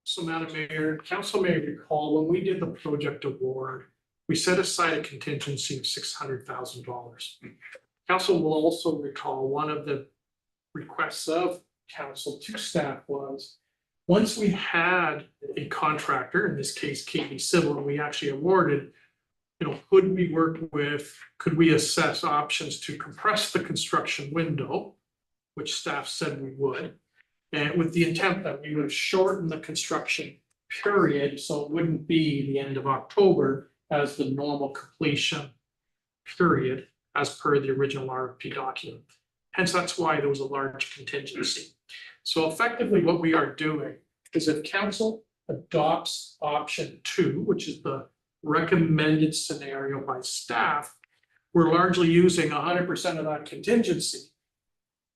So Madam Mayor, Council may recall when we did the project award, we set aside a contingency of $600,000. Council will also recall one of the requests of council to staff was, once we had a contractor, in this case KB Civil, and we actually awarded, could we assess options to compress the construction window, which staff said we would. And with the intent that we would shorten the construction period, so it wouldn't be the end of October as the normal completion period as per the original RFP document. Hence, that's why there was a large contingency. So effectively what we are doing is if council adopts option 2, which is the recommended scenario by staff, we're largely using 100% of that contingency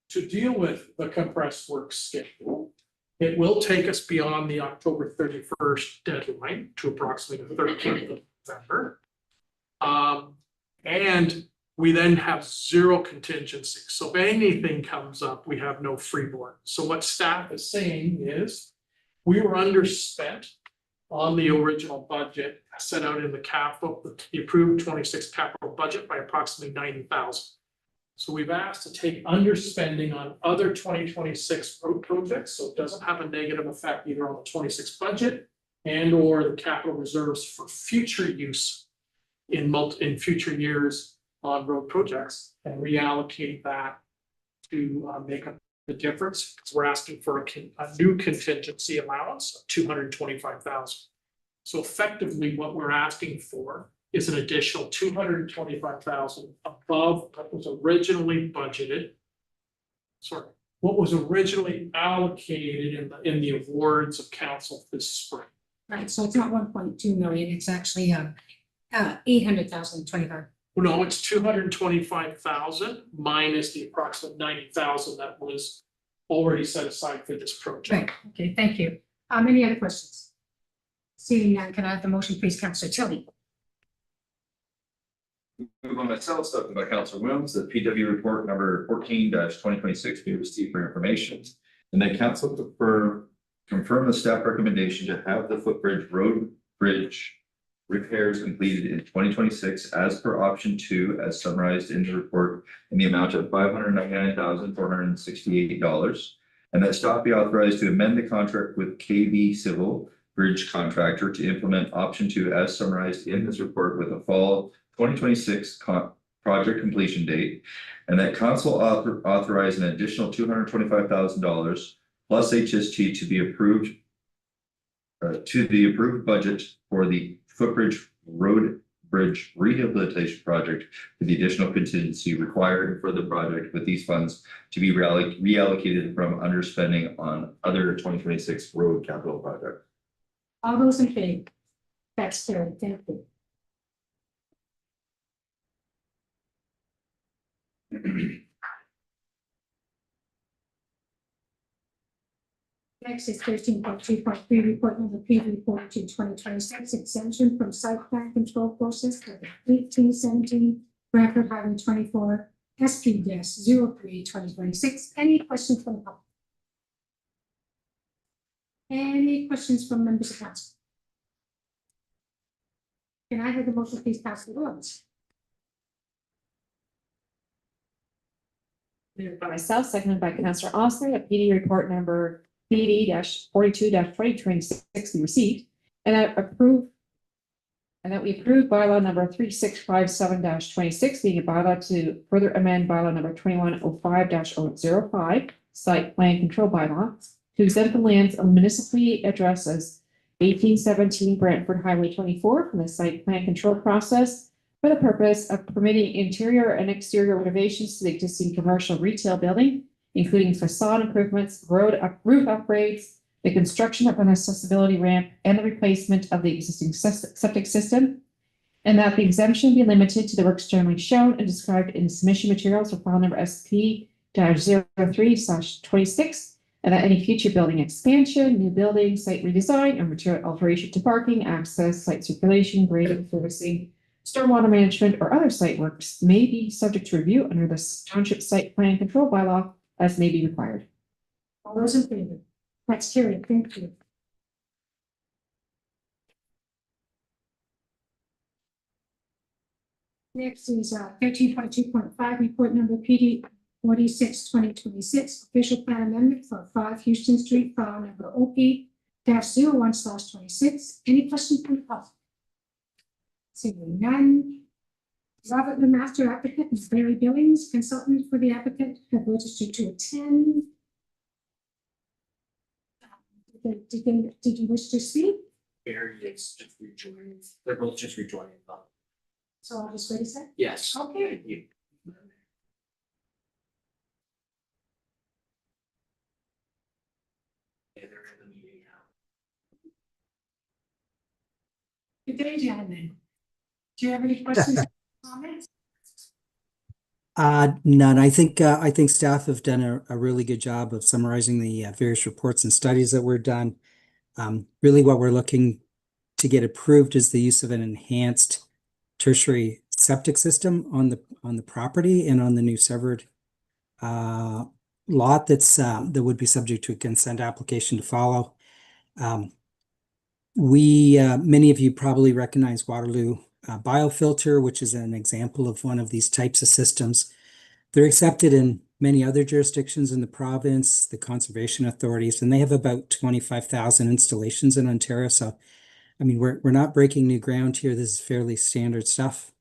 to deal with the compressed work schedule. It will take us beyond the October 31st deadline to approximately the 13th of November. And we then have zero contingency. So if anything comes up, we have no freeboard. So what staff is saying is we were underspent on the original budget set out in the capital, the approved 26 capital budget by approximately 90,000. So we've asked to take underspending on other 2026 road projects, so it doesn't have a negative effect either on the 26 budget and or the capital reserves for future use in future years on road projects, and reallocate that to make up the difference. Because we're asking for a new contingency allowance of 225,000. So effectively, what we're asking for is an additional $225,000 above what was originally budgeted. Sorry, what was originally allocated in the awards of council this spring. Right, so it's not 1.2 million, it's actually 800,025. No, it's 225,000 minus the approximate 90,000 that was already set aside for this project. Right, okay, thank you. Any other questions? Seeing none, can I have the motion, please, Councillor Tilly? Move on myself, seconded by Councillor Williams, that PW report number 14-2026 be received for information. And that council confirm the staff recommendation to have the footbridge road bridge repairs completed in 2026 as per option 2 as summarized in the report in the amount of $599,468. And that staff be authorized to amend the contract with KB Civil Bridge Contractor to implement option 2 as summarized in this report with a fall 2026 project completion date. And that council authorize an additional $225,000 plus HST to be approved to the approved budget for the footbridge road bridge rehabilitation project for the additional contingency required for the project, with these funds to be reallocated from underspending on other 2026 road capital projects. All those in favor? That's carried, thank you. Next is 13.2.3, report number PV 42/2026, exemption from site plan control process for the 1817 Bradford Highway 24 SP-03/2026. Any questions from the public? Any questions from members of council? Can I have the motion, please, Councillor Williams? Moved by myself, seconded by Councillor Oster, that PD report number PD-42-2026 be received, and that we approve bylaw number 3657-26, being a bylaw to further amend bylaw number 2105-005, site plan control bylaw, to exempt the lands municipally addressed as 1817 Brantford Highway 24 from the site plan control process for the purpose of permitting interior and exterior renovations to the existing commercial retail building, including facade improvements, roof upgrades, the construction of an accessibility ramp, and the replacement of the existing septic system, and that the exemption be limited to the works generally shown and described in the submission materials for file number SP-03/26, and that any future building expansion, new building, site redesign, or material alteration to parking, access, site circulation, grading, servicing, stormwater management, or other site works may be subject to review under the township site plan control bylaw as may be required. All those in favor? That's carried, thank you. Next is 13.2.5, report number PD 46/2026, official plan amendment for 5 Houston Street, file number OP-01/26. Any questions from the public? Seeing none. Robert the master applicant and Barry Billings, consultant for the applicant, have registered to attend. Did you wish to speak? Barry is just rejoining. They're both just rejoining. So I'll just wait a sec. Yes. Okay. Thank you. Yeah, they're in the meeting now. Good day, gentlemen. Do you have any questions or comments? None. I think staff have done a really good job of summarizing the various reports and studies that were done. Really what we're looking to get approved is the use of an enhanced tertiary septic system on the property and on the new severed lot that would be subject to a consent application to follow. Many of you probably recognize Waterloo biofilter, which is an example of one of these types of systems. They're accepted in many other jurisdictions in the province, the conservation authorities, and they have about 25,000 installations in Ontario. So, I mean, we're not breaking new ground here. This is fairly standard stuff.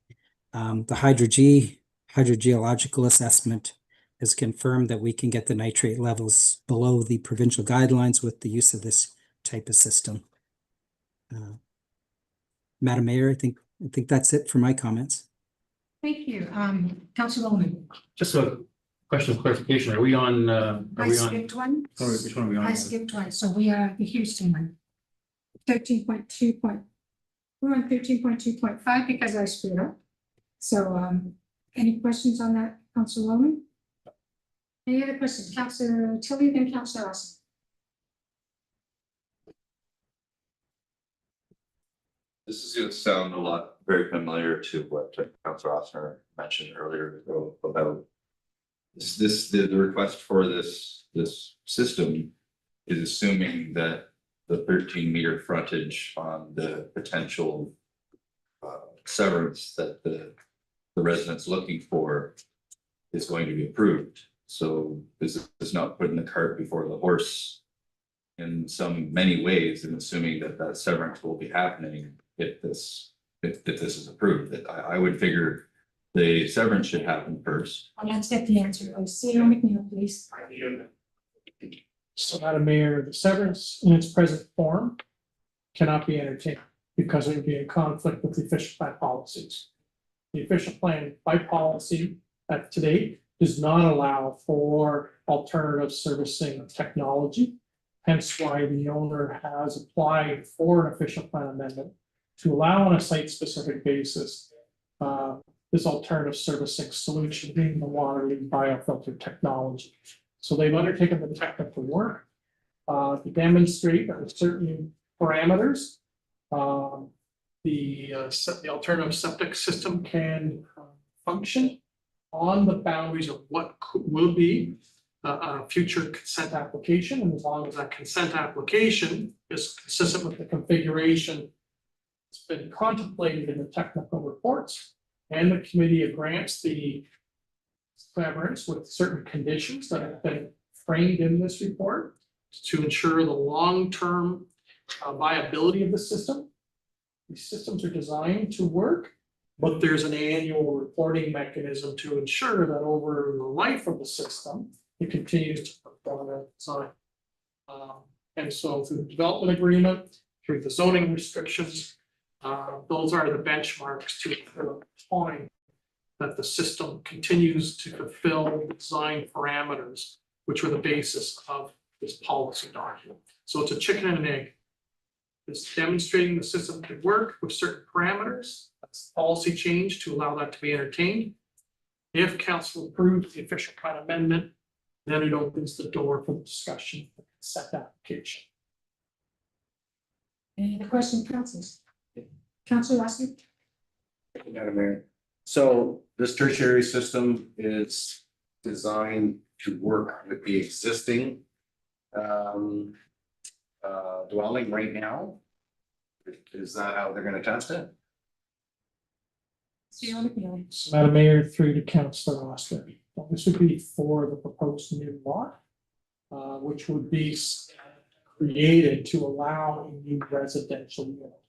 The hydrogeological assessment has confirmed that we can get the nitrate levels below the provincial guidelines with the use of this type of system. Madam Mayor, I think I think that's it for my comments. Thank you. Councilor Bowman. Just a question of clarification. Are we on, are I we on? skipped one. Which one are we on? I skipped one, so we are the Houston one. 13.2. We're on 13.2.5 because I screwed up. So, any questions on that, Councilor Bowman? Any other questions? Councilor Tilly, then Councilor Austin. This is gonna sound a lot very familiar to what Councilor Ossner mentioned earlier about the request for this system is assuming that the 13-meter frontage on the potential severance that the residents looking for is going to be approved. So this is not putting the cart before the horse in many ways, and assuming that that severance will be happening if this is approved. That I would figure the severance should happen first. Let's get the answer. CEO McNeil, please. So, Madam Mayor, the severance in its present form cannot be entertained because it would be in conflict with the official plan policies. The official plan by policy to date does not allow for alternative servicing technology. Hence why the owner has applied for an official plan amendment to allow on a site-specific basis this alternative servicing solution being the Waterloo biofilter technology. So they've undertaken the technical work to demonstrate that with certain parameters, the alternative septic system can function on the boundaries of what will be a future consent application. And as long as that consent application is consistent with the configuration that's been contemplated in the technical reports, and the committee grants the severance with certain conditions that have been framed in this report to ensure the long-term viability of the system. These systems are designed to work, but there's an annual reporting mechanism to ensure that over the life of the system, it continues to perform as designed. And so through the development agreement, through the zoning restrictions, those are the benchmarks to find that the system continues to fulfill the design parameters, which were the basis of this policy document. So it's a chicken and an egg. It's demonstrating the system can work with certain parameters. That's policy change to allow that to be entertained. If council approves the official plan amendment, then it opens the door for the discussion of the consent application. Any other questions, councilors? Councilor Austin. Madam Mayor. So this tertiary system is designed to work with the existing dwelling right now? Is that how they're gonna test it? CEO McNeil. So, Madam Mayor, through to Councilor Oster. This would be for the proposed new lot, which would be created to allow a new residential unit.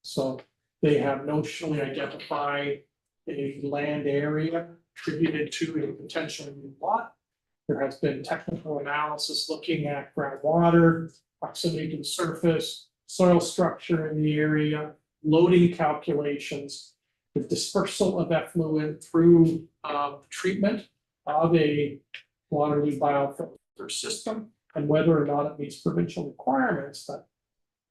So they have notionally identified a land area attributed to a potential new lot. There has been technical analysis looking at groundwater, proximity to the surface, soil structure in the area, loading calculations, the dispersal of effluent through treatment of a Waterloo biofilter system, and whether or not it meets provincial requirements that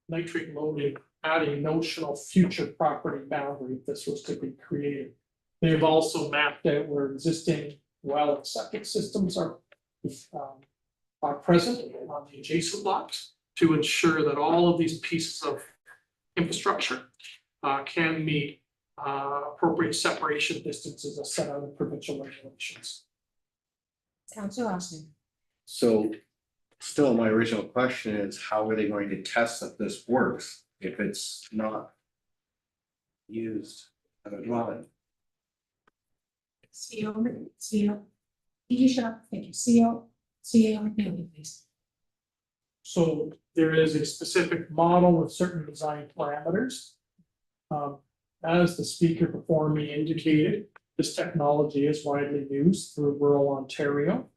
nitrate loading at a notional future property boundary if this was to be created. They've also mapped out where existing well and septic systems are present on the adjacent lots to ensure that all of these pieces of infrastructure can meet appropriate separation distances as set out in provincial regulations. Councilor Austin. So still, my original question is, how are they going to test that this works if it's not used as a dwelling? CEO, you shut up. Thank you. CEO McNeil, please. So there is a specific model with certain design parameters. As the speaker before me indicated, this technology is widely used through rural Ontario.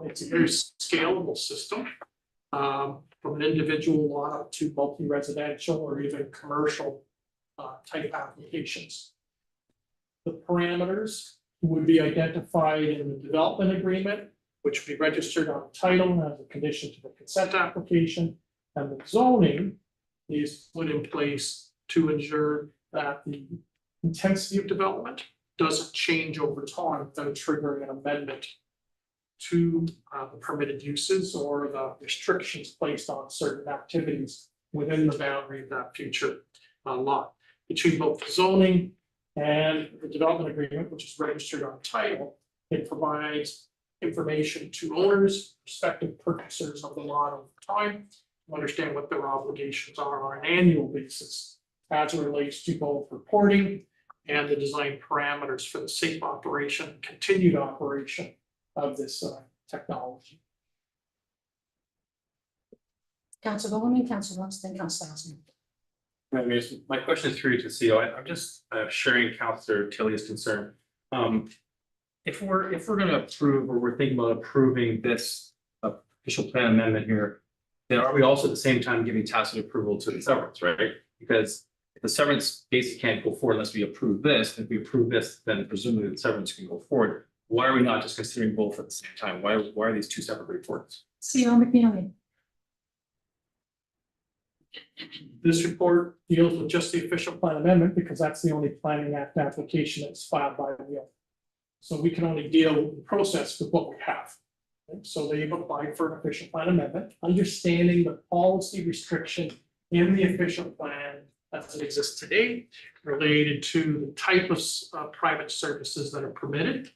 It's a very scalable system, from an individual lot up to multi-residential or even commercial type applications. The parameters would be identified in the development agreement, which would be registered on title as a condition to the consent application. And the zoning is put in place to ensure that the intensity of development doesn't change over time without triggering an amendment to the permitted uses or the restrictions placed on certain activities within the boundary of that future lot. Between both the zoning and the development agreement, which is registered on title, it provides information to owners, prospective purchasers of the lot over time, to understand what their obligations are on an annual basis as it relates to both reporting and the design parameters for the safe operation, continued operation of this technology. Council Bowman, Council Lumsden, Council Osmer. My question is through to CEO. I'm just sharing Councillor Tilley's concern. If we're gonna approve, or we're thinking about approving this official plan amendment here, then are we also at the same time giving tacit approval to the severance, right? Because if the severance basically can't go forward unless we approve this, and if we approve this, then presumably the severance can go forward. Why are we not just considering both at the same time? Why are these two separate reports? CEO McNeely. This report deals with just the official plan amendment because that's the only planning act application that's filed by the wheel. So we can only deal with the process with what we have. Okay, so they've applied for an official plan amendment, understanding the policy restriction in the official plan as it exists today, related to the type of private services that are permitted.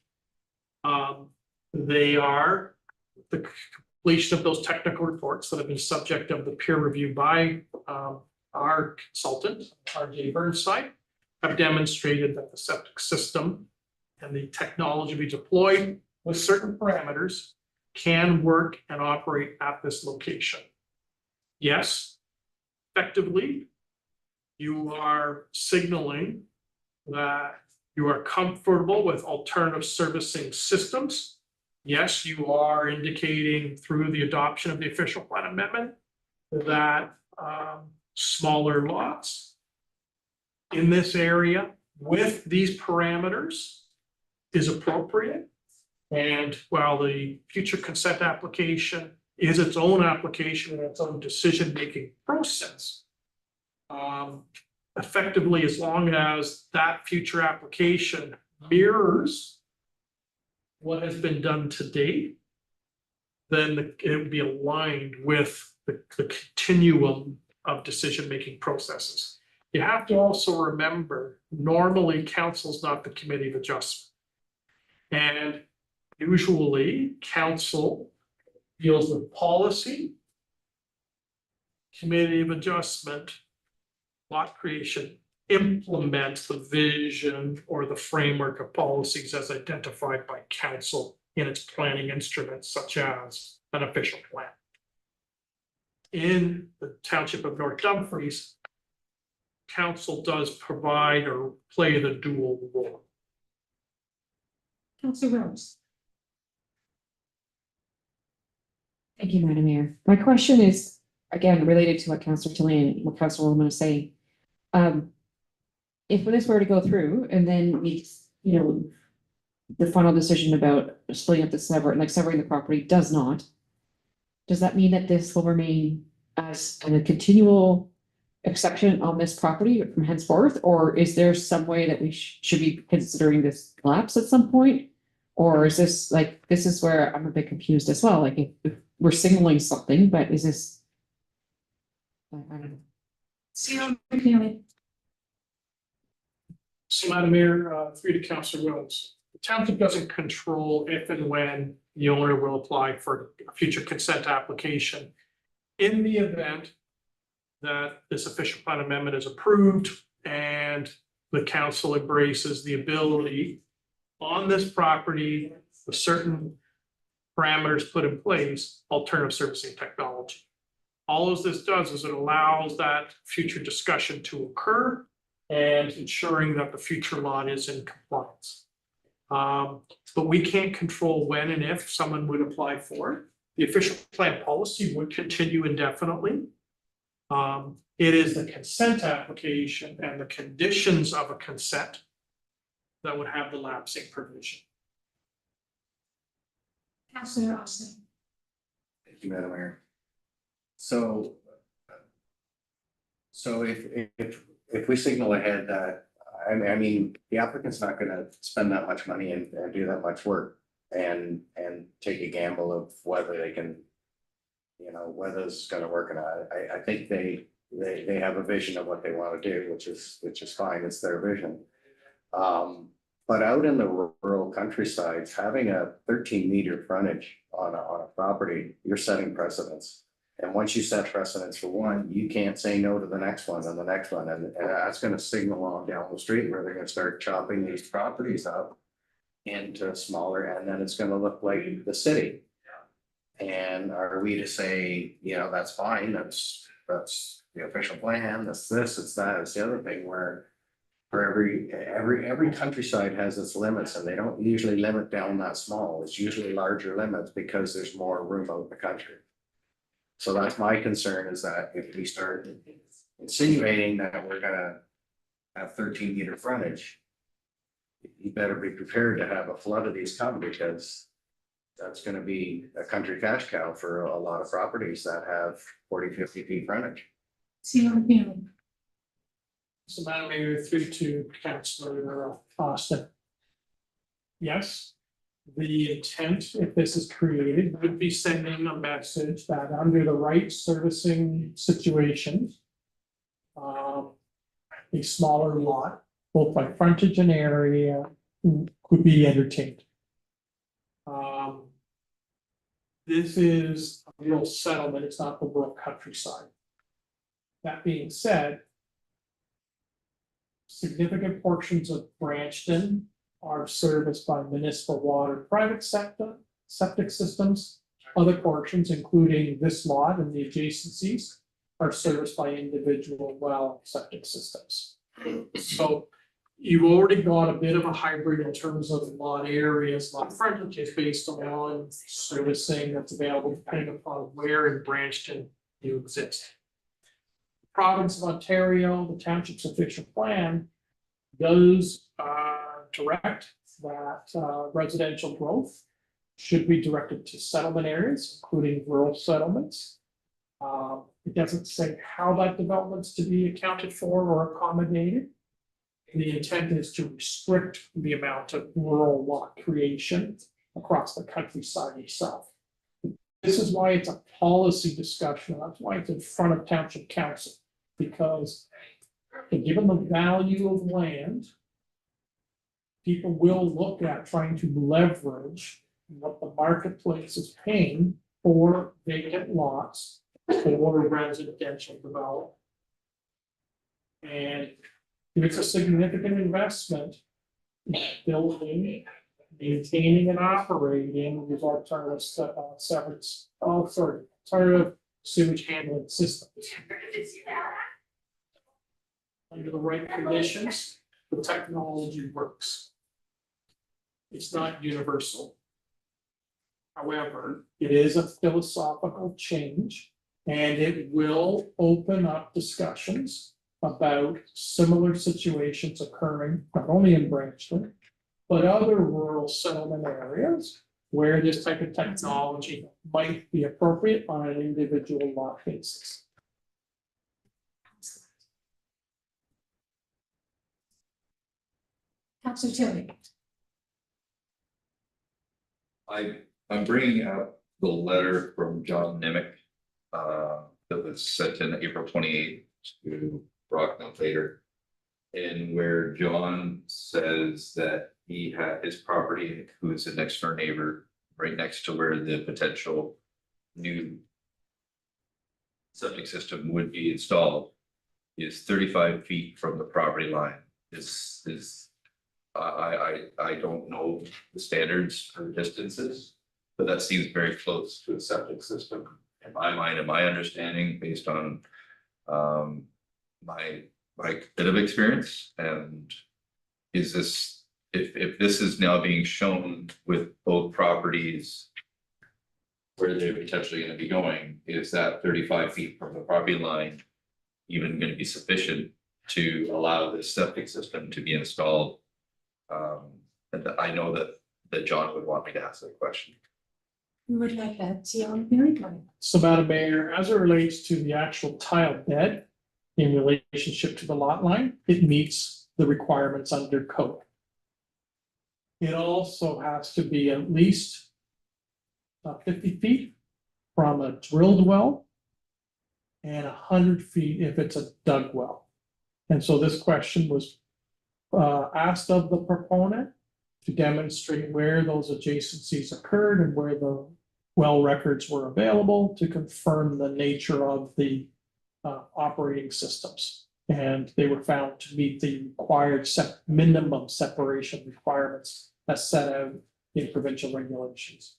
They are the completion of those technical reports that have been subject of the peer review by our consultant, R.J. Burnside, have demonstrated that the septic system and the technology we deployed with certain parameters can work and operate at this location. Yes, effectively, you are signaling that you are comfortable with alternative servicing systems. Yes, you are indicating through the adoption of the official plan amendment that smaller lots in this area with these parameters is appropriate. And while the future consent application is its own application and its own decision-making process, effectively, as long as that future application mirrors what has been done to date, then it would be aligned with the continuum of decision-making processes. You have to also remember, normally council's not the committee of adjustment. And usually council deals with policy, committee of adjustment, lot creation, implements the vision or the framework of policies as identified by council in its planning instruments, such as an official plan. In the township of North Dumfries, council does provide or play the dual role. Council Rose. Thank you, Madam Mayor. My question is, again, related to what Councillor Tilley and what Councillor Woolman is saying. If this were to go through and then we, the final decision about splitting up the severing the property does not, does that mean that this will remain as a continual exception on this property from henceforth? Or is there some way that we should be considering this collapse at some point? Or is this this is where I'm a bit confused as well, if we're signaling something, but is this? I don't know. CEO McNeely. So Madam Mayor, through to Councillor Wills, the township doesn't control if and when the owner will apply for a future consent application. In the event that this official plan amendment is approved and the council embraces the ability on this property with certain parameters put in place, alternative servicing technology. All of this does is it allows that future discussion to occur and ensuring that the future lot is in compliance. But we can't control when and if someone would apply for it. The official plan policy would continue indefinitely. It is the consent application and the conditions of a consent that would have the lapsing provision. Councillor Austin. Thank you, Madam Mayor. So. So if we signal ahead that, I mean, the applicant's not gonna spend that much money and do that much work. And take a gamble of whether they can. You know, whether it's gonna work or not. I think they have a vision of what they wanna do, which is fine, it's their vision. But out in the rural countryside, having a 13-meter frontage on a property, you're setting precedents. And once you set precedents for one, you can't say no to the next one and the next one, and that's gonna signal on down the street where they're gonna start chopping these properties up into smaller, and then it's gonna look like the city. And are we to say, you know, that's fine, that's the official plan, that's this, it's that, it's the other thing where. For every countryside has its limits, and they don't usually limit down that small, it's usually larger limits because there's more room out in the country. So that's my concern, is that if we start insinuating that we're gonna have 13-meter frontage. You better be prepared to have a flood of these come, because that's gonna be a country cash cow for a lot of properties that have 40-50 feet frontage. Councillor Bailey. So Madam Mayor, through to Councillor Austin. Yes, the intent, if this is created, would be sending a message that under the right servicing situations. A smaller lot, both by frontage and area, could be entertained. This is a real settlement, it's not the rural countryside. That being said, significant portions of Branchton are serviced by municipal water, private sector, septic systems. Other portions, including this lot and the adjacencies, are serviced by individual well septic systems. So you've already got a bit of a hybrid in terms of lot areas, lot frontages based on servicing that's available depending upon where in Branchton you exist. Province of Ontario, the township's official plan does direct that residential growth should be directed to settlement areas, including rural settlements. It doesn't say how that development's to be accounted for or accommodated. The intent is to restrict the amount of rural lot creation across the countryside itself. This is why it's a policy discussion. That's why it's in front of township council. Because given the value of land, people will look at trying to leverage what the marketplace is paying for vacant lots for residential development. And if it's a significant investment, building, maintaining and operating these alternative alternative sewage handling systems. Under the right conditions, the technology works. It's not universal. However, it is a philosophical change, and it will open up discussions about similar situations occurring not only in Branchton, but other rural settlement areas where this type of technology might be appropriate on an individual lot basis. Councillor Tilly. I'm bringing up the letter from John Nimick that was sent in April 28th to Brockville later. And where John says that he had his property, who is a next door neighbor, right next to where the potential new septic system would be installed, is 35 feet from the property line. I don't know the standards for distances, but that seems very close to a septic system in my mind and my understanding based on my bit of experience. And is this, if this is now being shown with both properties where they're potentially going to be going, is that 35 feet from the property line even going to be sufficient to allow this septic system to be installed? And I know that John would want me to ask that question. We would like that, very good. So Madam Mayor, as it relates to the actual tile bed in relationship to the lot line, it meets the requirements under code. It also has to be at least 50 feet from a drilled well and 100 feet if it's a dug well. And so this question was asked of the proponent to demonstrate where those adjacencies occurred and where the well records were available to confirm the nature of the operating systems. And they were found to meet the required minimum separation requirements as set out in provincial regulations.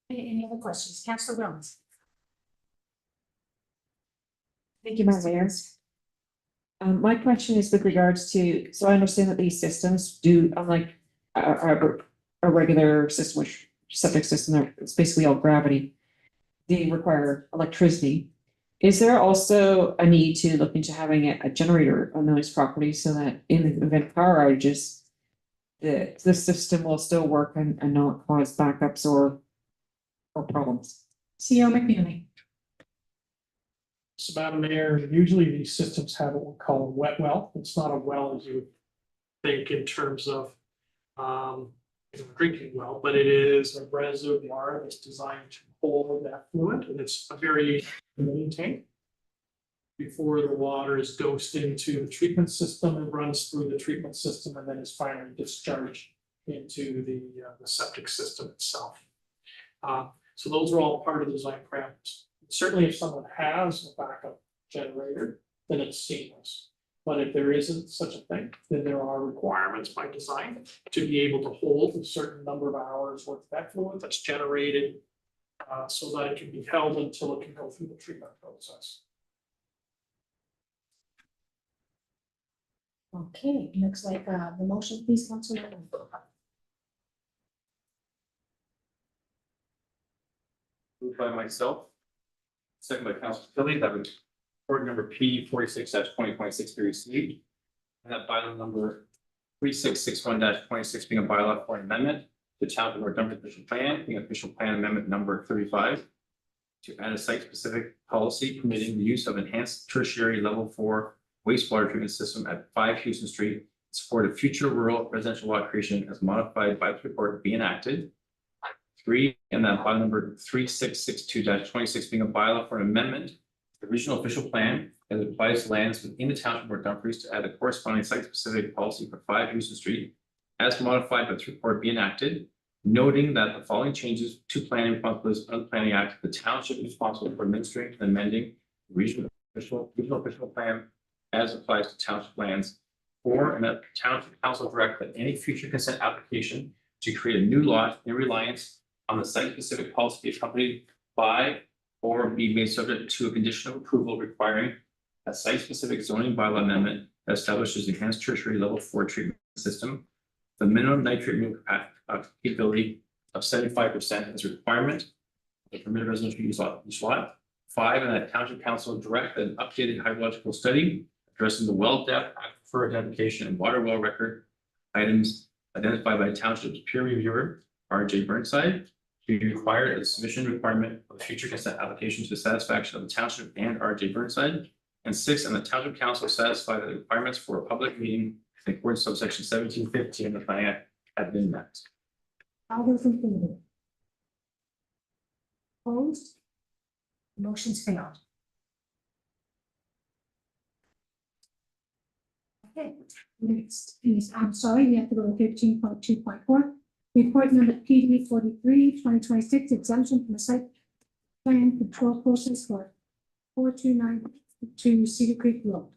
Any other questions? Councillor Williams? Thank you, Madam Mayor. My question is with regards to, so I understand that these systems do, unlike a regular system, which septic system, it's basically all gravity. They require electricity. Is there also a need to look into having a generator on those properties so that in the event of power outages, the system will still work and not cause backups or problems? CO McNeely? So Madam Mayor, usually these systems have what we call a wet well. It's not a well as you would think in terms of drinking well, but it is a reservoir that's designed to hold that fluid, and it's a very maintained before the water is dosed into the treatment system and runs through the treatment system and then is finally discharged into the septic system itself. So those are all part of the design parameters. Certainly, if someone has a backup generator, then it's seamless. But if there isn't such a thing, then there are requirements by design to be able to hold a certain number of hours worth of that fluid that's generated so that it can be held until it can go through the treatment process. Okay, looks like the motion, please, Councillor Williams. Moved by myself. Second by Councillor Philly, that was report number P 46-2026 be received. And that bylaw number 3661-26 being a bylaw for an amendment to Town of North Dunford official plan, being official plan amendment number 35. To add a site-specific policy permitting the use of enhanced tertiary level 4 wastewater treatment system at 5 Houston Street. Support of future rural residential lot creation as modified by the report be enacted. 3, and that bylaw number 3662-26 being a bylaw for an amendment to the regional official plan as it applies to lands within the township of North Dumfries to add a corresponding site-specific policy for 5 Houston Street as modified by the report be enacted, noting that the following changes to planning responsibilities under the Planning Act, the township is responsible for administering and amending the regional official plan as applies to township lands. 4, and that township council direct that any future consent application to create a new lot in reliance on the site-specific policy be accompanied by or be made subject to a condition of approval requiring a site-specific zoning bylaw amendment that establishes the enhanced tertiary level 4 treatment system. The minimum nitrate removal capability of 75% is a requirement of the permitted residential use lot each lot. 5, and that township council direct an updated hydrological study addressing the well depth, aquifer identification, and water well record items identified by township's peer reviewer, R.J. Burnside, to be required as a submission requirement of the future consent application to the satisfaction of the township and R.J. Burnside. And 6, and the township council satisfy that the requirements for a public meeting in accordance with subsection 1715 of the Planning Act have been met. All those in favor? Opposed? Motion's failed. Okay, next is, I'm sorry, we have to go to 13.2.4. Report number PD 43-2026 exemption from the site plan control process for 4292 Cedar Creek Road.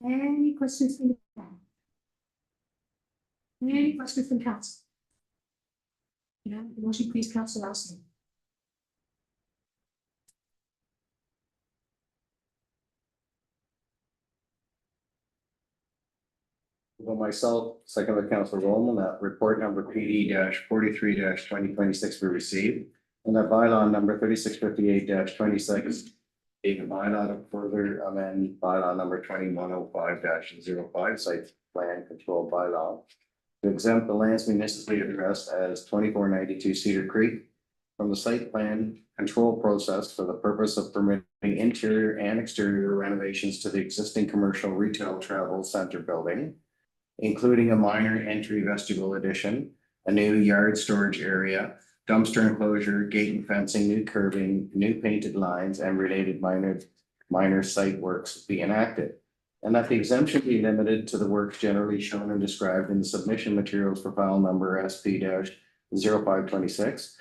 Any questions from the panel? Any questions from council? Yeah, motion please, Councilor Austin. By myself, second by Councillor Roman, that report number PD 43-2026 be received. And that bylaw number 3658-26, being a bylaw to further amend bylaw number 2105-05, site plan control bylaw, to exempt the lands municipally addressed as 2492 Cedar Creek from the site plan control process for the purpose of permitting interior and exterior renovations to the existing commercial retail travel center building, including a minor entry vestibule addition, a new yard storage area, dumpster enclosure, gate and fencing, new curbing, new painted lines, and related minor site works be enacted. And that the exemption be limited to the works generally shown and described in the submission materials for file number SP-0526.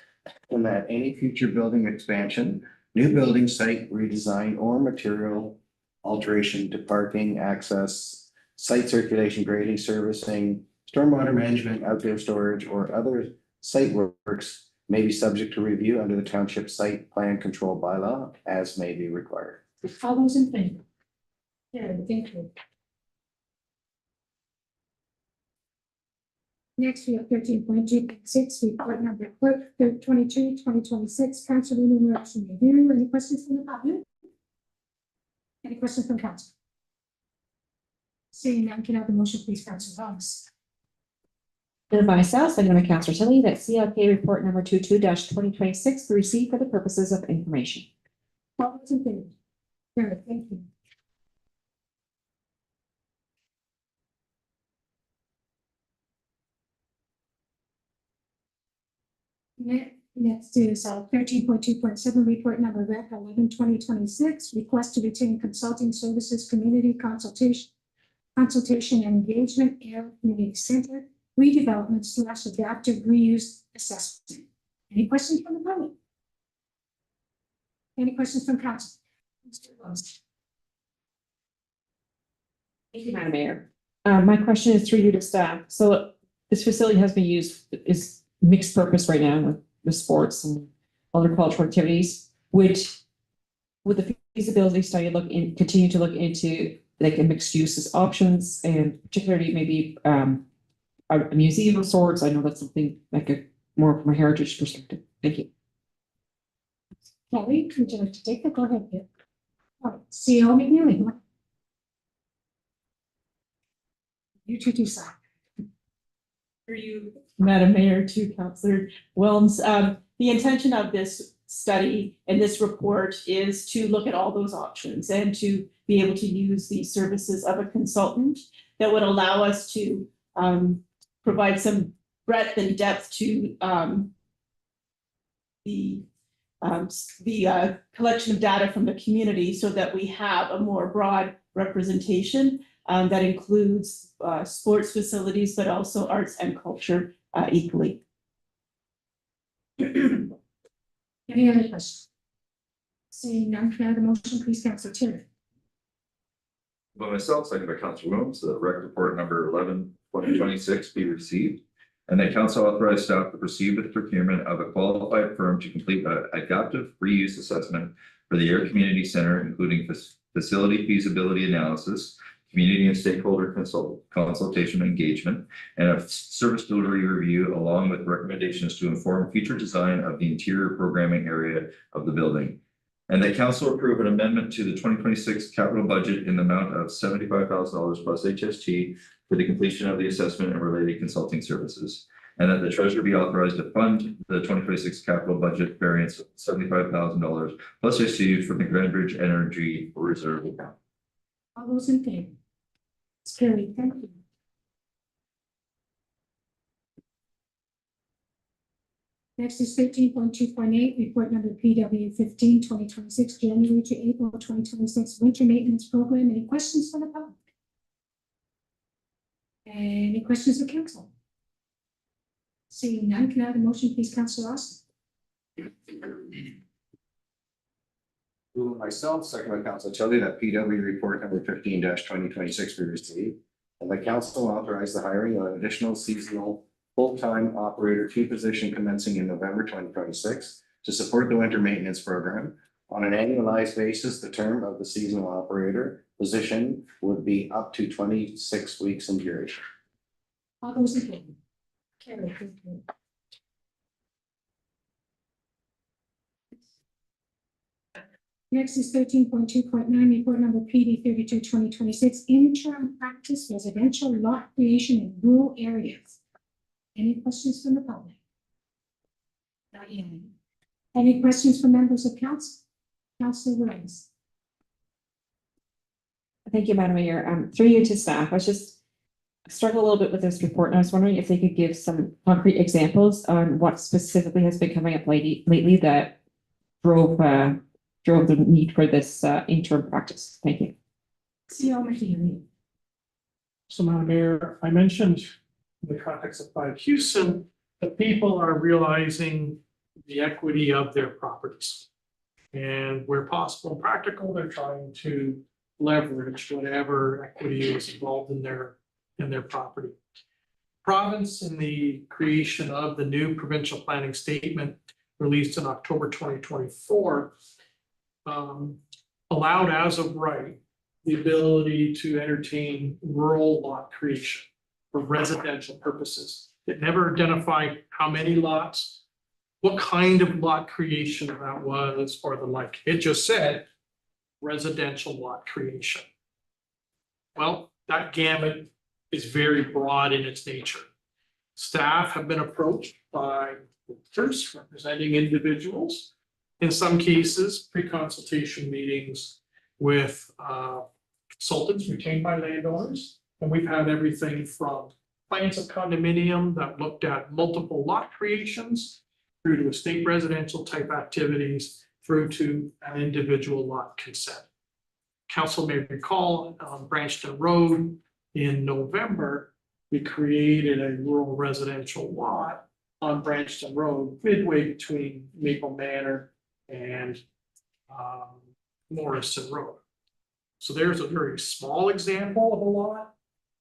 And that any future building expansion, new building site redesign, or material alteration to parking, access, site circulation, grading, servicing, stormwater management, outdoor storage, or other site works may be subject to review under the township site plan control bylaw as may be required. All those in favor? Carried, thank you. Next, we have 13.2.6, report number 22/2026, council remuneration review. Any questions from the public? Any questions from council? Seeing none, can I have the motion, please, Councilor Thomas? Moved by myself, seconded by Councillor Tilly, that CLK report number 22-2026 be received for the purposes of information. All those in favor? Carried, thank you. Next is 13.2.7, report number REC 11/2026, request to retain consulting services, community consultation and engagement, Air Community Center, redevelopment / adaptive reuse assessment. Any questions from the public? Any questions from council? Mr. Rose. Thank you, Madam Mayor. My question is through you to staff. So this facility has been used, is mixed purpose right now with sports and other cultural activities. Would the feasibility study continue to look into like a mixed uses options, and particularly maybe a museum of sorts? I know that's something like more from a heritage perspective. Thank you. Kelly, would you like to take it? Go ahead. Yeah. All right, CEO McNeely. You two decide. For you, Madam Mayor, to Councillor Wilms. The intention of this study and this report is to look at all those options and to be able to use the services of a consultant that would allow us to provide some breadth and depth to the collection of data from the community so that we have a more broad representation that includes sports facilities, but also arts and culture equally. Any other questions? Seeing none, can I have the motion, please, Councillor Terry? By myself, seconded by Councillor Williams, the rec report number 11/2026 be received. And that council authorize staff to proceed with the procurement of a qualified firm to complete an adaptive reuse assessment for the Air Community Center, including facility feasibility analysis, community and stakeholder consultation engagement, and a service delivery review, along with recommendations to inform future design of the interior programming area of the building. And that council approve an amendment to the 2026 capital budget in the amount of $75,000 plus HST for the completion of the assessment and related consulting services. And that the treasurer be authorized to fund the 2026 capital budget variance of $75,000 plus HST from the Grand Bridge Energy Reserve account. All those in favor? It's carried, thank you. Next is 13.2.8, report number PW 15/2026, January to April 2026, winter maintenance program. Any questions from the public? Any questions of council? Seeing none, can I have a motion, please, Councillor Austin? Moved by myself, second by Councillor Tilly, that PW report number 15/2026 be received. And the council authorize the hiring of an additional seasonal full-time operator to position commencing in November 2026 to support the winter maintenance program. On an annualized basis, the term of the seasonal operator position would be up to 26 weeks in duration. All those in favor? Carried, thank you. Next is 13.2.9, report number PD 32/2026, interim practice residential lot creation in rural areas. Any questions from the public? Not yet. Any questions from members of council? Councilor Williams. Thank you, Madam Mayor. Through you to staff, I was just struggle a little bit with this report, and I was wondering if they could give some concrete examples on what specifically has been coming up lately that drove the need for this interim practice. Thank you. CO McKinney. So, Madam Mayor, I mentioned in the context of Five Houston, that people are realizing the equity of their properties. And where possible and practical, they're trying to leverage whatever equity is involved in their property. Province, in the creation of the new provincial planning statement released in October 2024, allowed as of right the ability to entertain rural lot creation for residential purposes. It never identified how many lots, what kind of lot creation that was, or the like. It just said residential lot creation. Well, that gamut is very broad in its nature. Staff have been approached by realtors representing individuals. In some cases, pre-consultation meetings with consultants retained by landowners. And we've had everything from plans of condominium that looked at multiple lot creations through to estate residential type activities, through to an individual lot consent. Council may recall on Branchton Road in November, we created a rural residential lot on Branchton Road, midway between Maple Manor and Morrison Road. So there's a very small example of a lot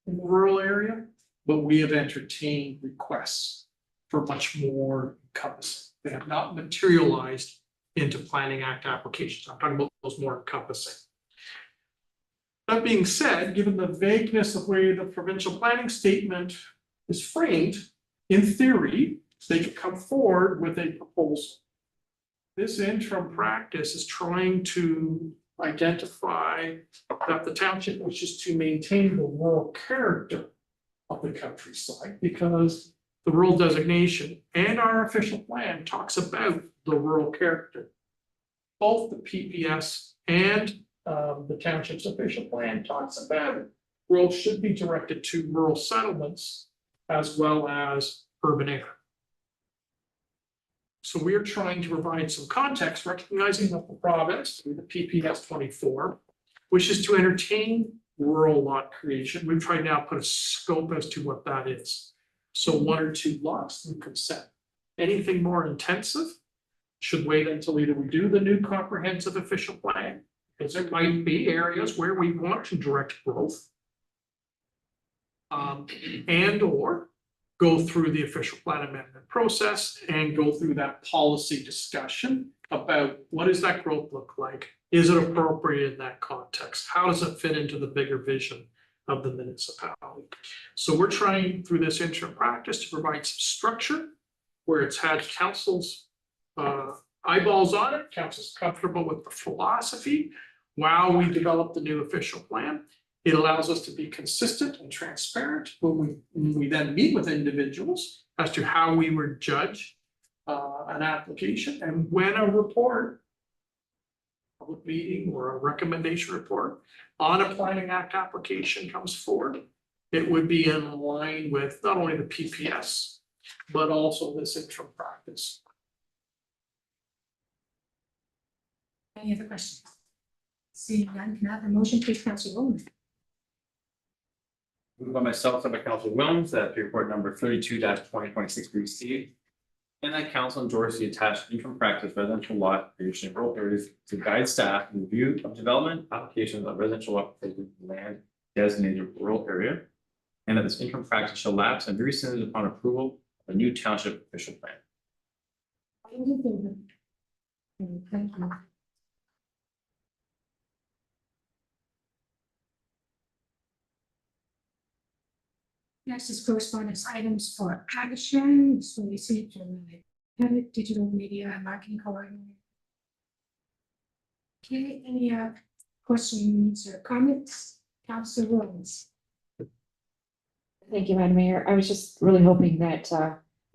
in the rural area, but we have entertained requests for much more encompassing. They have not materialized into Planning Act applications. I'm talking about those more encompassing. That being said, given the vagueness of where the provincial planning statement is framed, in theory, they could come forward with a proposal. This interim practice is trying to identify that the township wishes to maintain the rural character of the countryside, because the rural designation and our official plan talks about the rural character. Both the PPS and the township's official plan talks about rural should be directed to rural settlements as well as urban area. So we are trying to provide some context, recognizing that the province, through the PPS 24, wishes to entertain rural lot creation. We've tried now to put a scope as to what that is. So 1 or 2 lots through consent. Anything more intensive should wait until either we do the new comprehensive official plan, because there might be areas where we want to direct growth. And or go through the official plan amendment process and go through that policy discussion about what does that growth look like? Is it appropriate in that context? How does it fit into the bigger vision of the municipality? So we're trying through this interim practice to provide some structure where it's had council's eyeballs on it, council's comfortable with the philosophy while we develop the new official plan. It allows us to be consistent and transparent when we then meet with individuals as to how we would judge an application, and when a report, public meeting or a recommendation report on a Planning Act application comes forward, it would be in line with not only the PPS, but also this interim practice. Any other questions? Seeing none, can I have a motion, please, Councilor Bowman? Moved by myself, and by Councilor Williams, that report number 32/2026 be received. And that council endorse the attached interim practice residential lot creation in rural areas to guide staff in review of development applications of residential lot creation in land designated rural area. And that this interim practice shall lapse and be rescinded upon approval of a new township official plan. All those in favor? Thank you. Next is correspondence items for action. So we see from the digital media and marketing coordinator. Okay, any questions or comments? Councillor Williams. Thank you, Madam Mayor. I was just really hoping that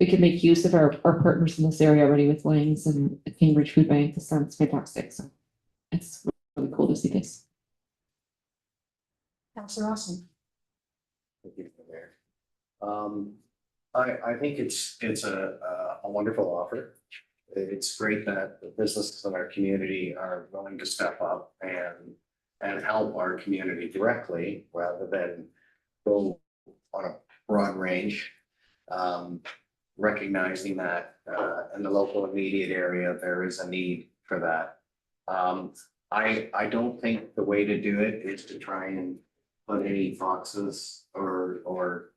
we could make use of our partners in this area already with Langs and the Cambridge Food Bank. This sounds fantastic. So it's really cool to see this. Councillor Austin. Thank you, Mayor. I think it's a wonderful offer. It's great that the businesses in our community are willing to step up and help our community directly rather than go on a broad range. Recognizing that in the local immediate area, there is a need for that. I don't think the way to do it is to try and put any boxes or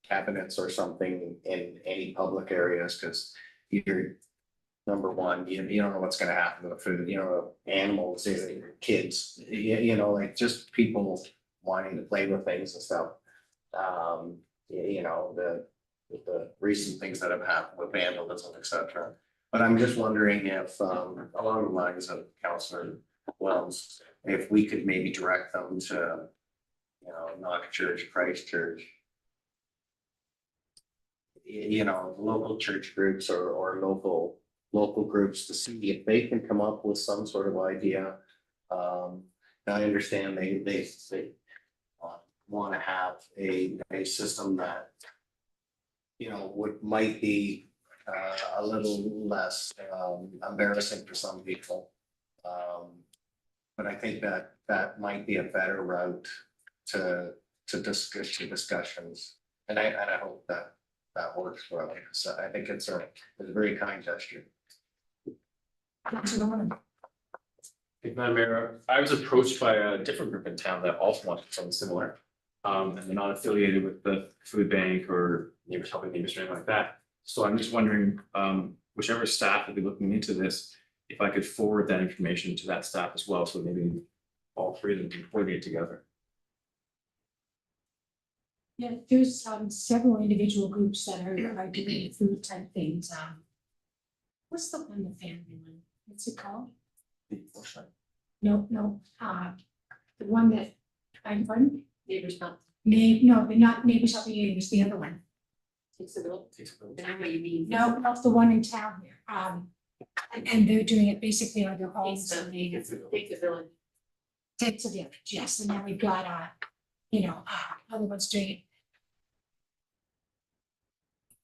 cabinets or something in any public areas, because you're, number one, you don't know what's gonna happen to the food, animals, kids, like just people wanting to play with things and stuff. The recent things that have happened with vandalism, et cetera. But I'm just wondering if, along the lines of Councillor Wells, if we could maybe direct them to, Knox Church, Christ Church, local church groups or local groups to see if they can come up with some sort of idea. I understand they want to have a system that might be a little less embarrassing for some people. But I think that might be a better route to discussions, and I hope that works for them. So I think it's a very kind gesture. Councillor Norman. Madam Mayor, I was approached by a different group in town that also wanted something similar. And they're not affiliated with the food bank or Neighbors Helping Neighbors or anything like that. So I'm just wondering, whichever staff will be looking into this, if I could forward that information to that staff as well, so maybe all three of them can coordinate together. Yeah, there's several individual groups that are doing food type things. What's the one, the family one? What's it called? No, the one that I'm from. Neighbors Help. No, they're not Neighbors Helping Neighbors, the other one. Takes a village. No, not the one in town here. And they're doing it basically on their homes. Takes a village. Takes a village, yes, and then we've got other ones doing it.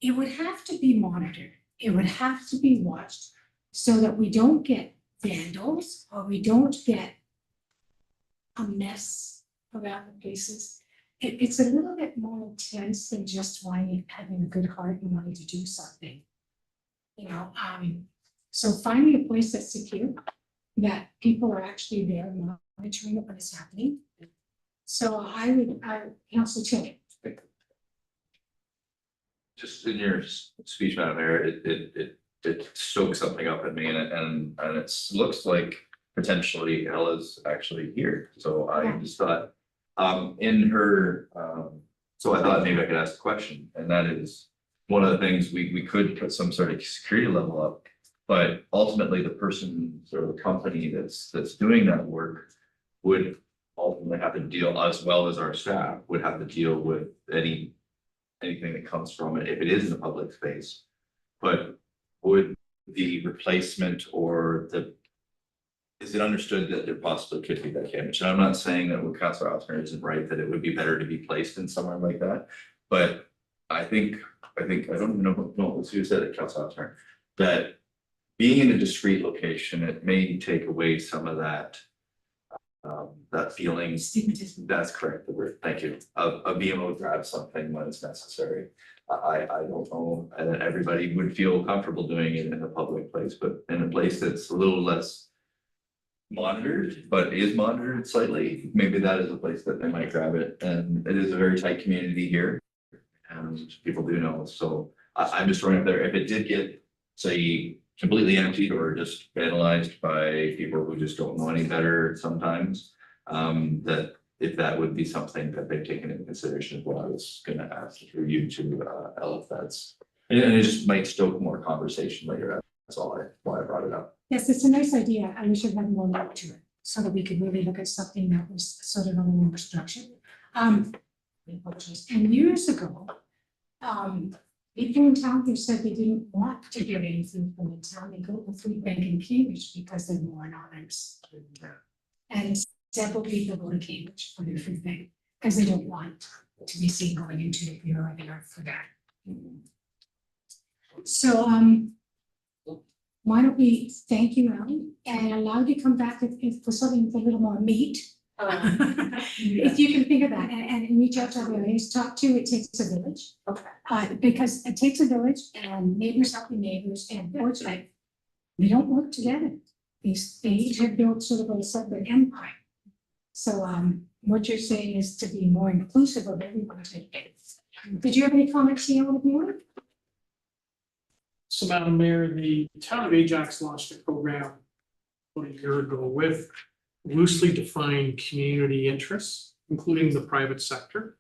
It would have to be monitored. It would have to be watched so that we don't get vandals or we don't get a mess around the places. It's a little bit more intense than just having a good heart and wanting to do something. So finding a place that's secure, that people are actually there monitoring it when it's happening. So I Councillor Tilly. Just in your speech, Madam Mayor, it stokes something up in me, and it looks like potentially Ella's actually here. So I just thought, in her, so I thought maybe I could ask the question, and that is one of the things we could put some sort of security level up, but ultimately the person or the company that's doing that work would ultimately have to deal, as well as our staff would have to deal with anything that comes from it if it is in the public space. But would the replacement or is it understood that there possibly could be that damage? And I'm not saying that what Councillor Osmer isn't right, that it would be better to be placed in somewhere like that. But I think I don't even know who said it, Councillor Osmer, that being in a discrete location, it may take away some of that feeling. Stigmatism. That's correct, the word, thank you, of being able to grab something when it's necessary. I don't know, and then everybody would feel comfortable doing it in a public place, but in a place that's a little less monitored, but is monitored slightly, maybe that is a place that they might grab it. And it is a very tight community here, and people do know, so I'm just throwing up there, if it did get, say, completely emptied or just vandalized by people who just don't know any better sometimes, that if that would be something that they've taken into consideration as well. I was gonna ask for you to, Ella, if that's, and it just might stoke more conversation later. That's why I brought it up. Yes, it's a nice idea, and we should have more look to it. so that we could really look at something that was sort of a little more structured. And years ago, people in town who said they didn't want to get anything from the town, they go to the food bank in Cambridge because they're more anonymous. And several people go to Cambridge for their food bank, because they don't want to be seen going into the Bureau of the Earth for that. So, why don't we thank you, Ellen, and allow you to come back if for something with a little more meat. If you can think of that and reach out to other areas, talk to It Takes a Village. Okay. Because it takes a village and neighbors helping neighbors and boards like, they don't work together. They each have built sort of a separate empire. So, what you're saying is to be more inclusive of everyone. Did you have any comments here on the board? So, Madam Mayor, the town of Ajax launched a program about a year ago with loosely defined community interests, including the private sector.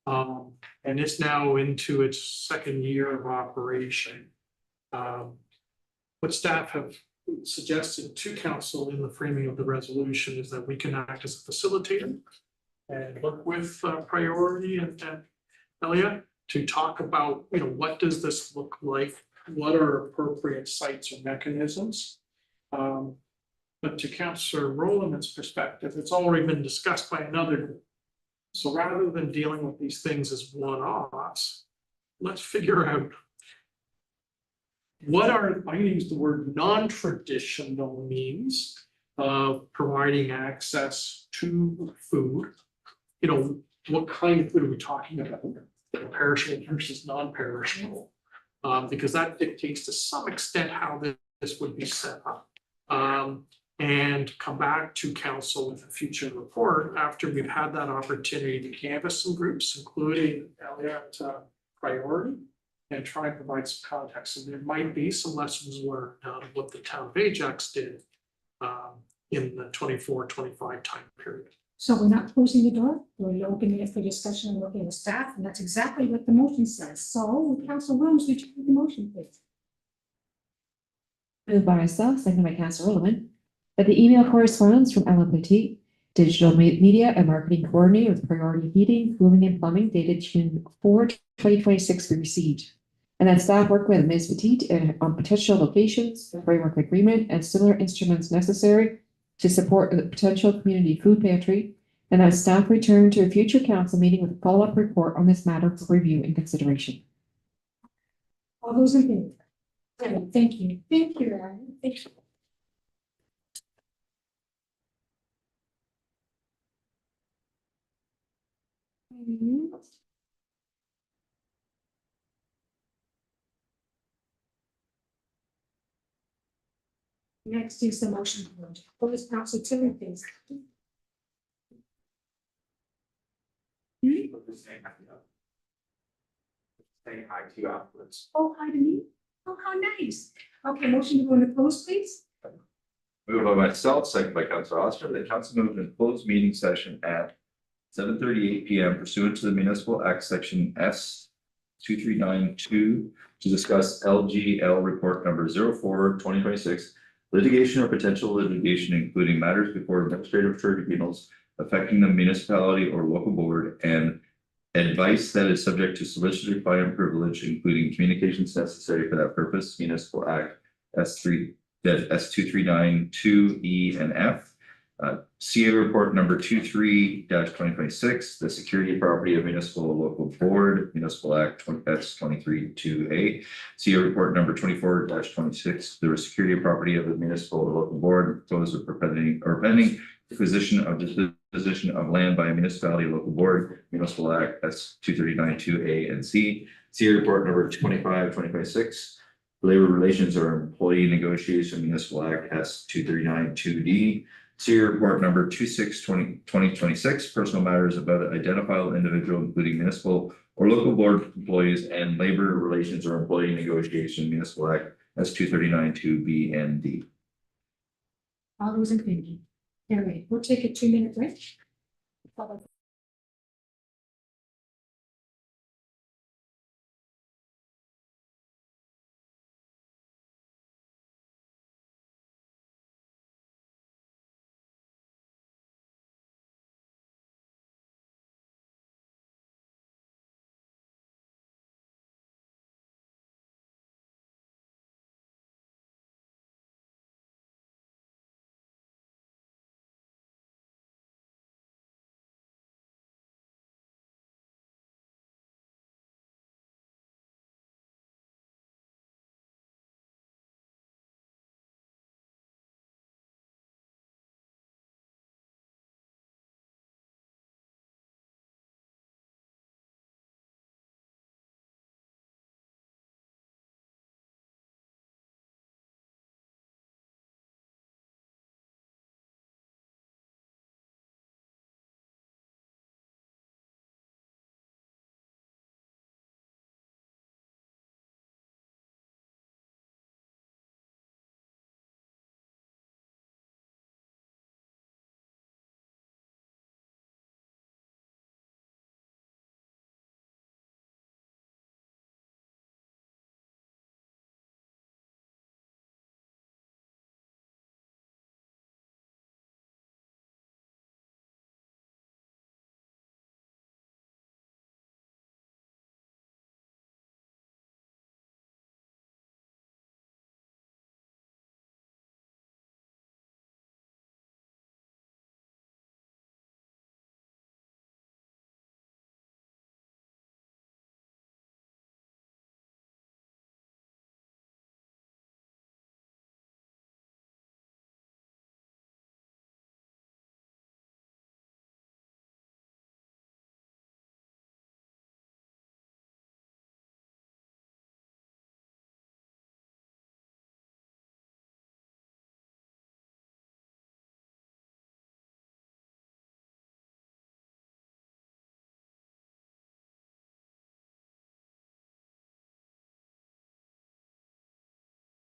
And it's now into its second year of operation. What staff have suggested to council in the framing of the resolution is that we can act as a facilitator and work with Priority and Elliot to talk about, what does this look like? What are appropriate sites or mechanisms? But to Councillor Rowland's perspective, it's already been discussed by another group. So rather than dealing with these things as one-offs, let's figure out what are, I use the word non-traditional means of providing access to food. What kind of food are we talking about? Perishable versus non-perishable. Because that dictates to some extent how this would be set up. And come back to council with a future report after we've had that opportunity to canvass some groups, including Elliott Priority, and try and provide some context. And there might be some lessons learned out of what the town of Ajax did in the 24-25 time period. So we're not closing the door, we're opening it for discussion and working with staff, and that's exactly what the motion says. So, Council Williams, would you read the motion, please? Moved by myself, seconded by Councillor Rowland, that the email correspondence from Ellen Petit, Digital Media and Marketing Coordinator with Priority Heating, Cooling and Plumbing dated June 4, 2026 be received. And that staff work with Ms. Petit on potential locations, framework agreement, and similar instruments necessary to support the potential community food pantry, and that staff return to a future council meeting with a follow-up report on this matter for review and consideration. All those in favor? Good, thank you. Thank you, Aaron. Thank you. Next is the motion to vote. Please, Council Tilly, please. Say hi to you afterwards. Oh, hi to me. Oh, how nice. Okay, motion to go into close, please. Moved by myself, second by Councillor Oster, that council moved in closed meeting session at 7:38 PM pursuant to the Municipal Act Section S 2392 to discuss LGL report number 04/2026, litigation or potential litigation, including matters before administrative tribunals affecting the municipality or local board, and advice that is subject to solicitor client privilege, including communications necessary for that purpose, Municipal Act S2392 E and F. CA report number 23-2026, the security property of municipal or local board, Municipal Act S23-2A. CA report number 24-26, the security property of the municipal or local board, proposed or pending acquisition of disposition of land by a municipality or local board, Municipal Act S2392A and C. CA report number 25-2026. Labor relations or employee negotiation, Municipal Act S2392D. CA report number 26/2026, personal matters about identifiable individual, including municipal or local board employees, and labor relations or employee negotiation, Municipal Act S2392B and D. All those in favor? All right, we'll take a 2-minute break.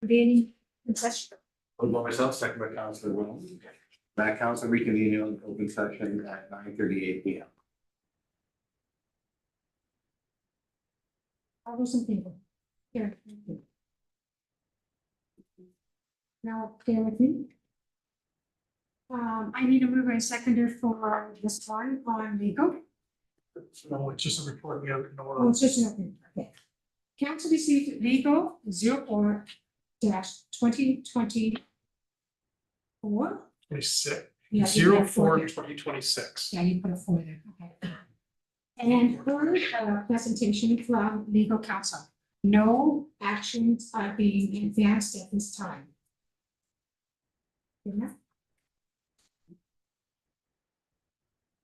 Convening in session. Moved by myself, second by Councilor Williams. That council reconvening in open session at 9:38 P.M. All those in favor? Here. Thank you. Now, clear with me. I need a mover and seconder for this one on legal. No, it's just a report we have to know. Oh, it's just nothing, okay. Council received legal 04-2024. 26, Yeah, you put a 04 there. 2026. Yeah, you put a 4 there, okay. And heard a presentation from legal counsel. No actions are being advanced at this time. Good enough?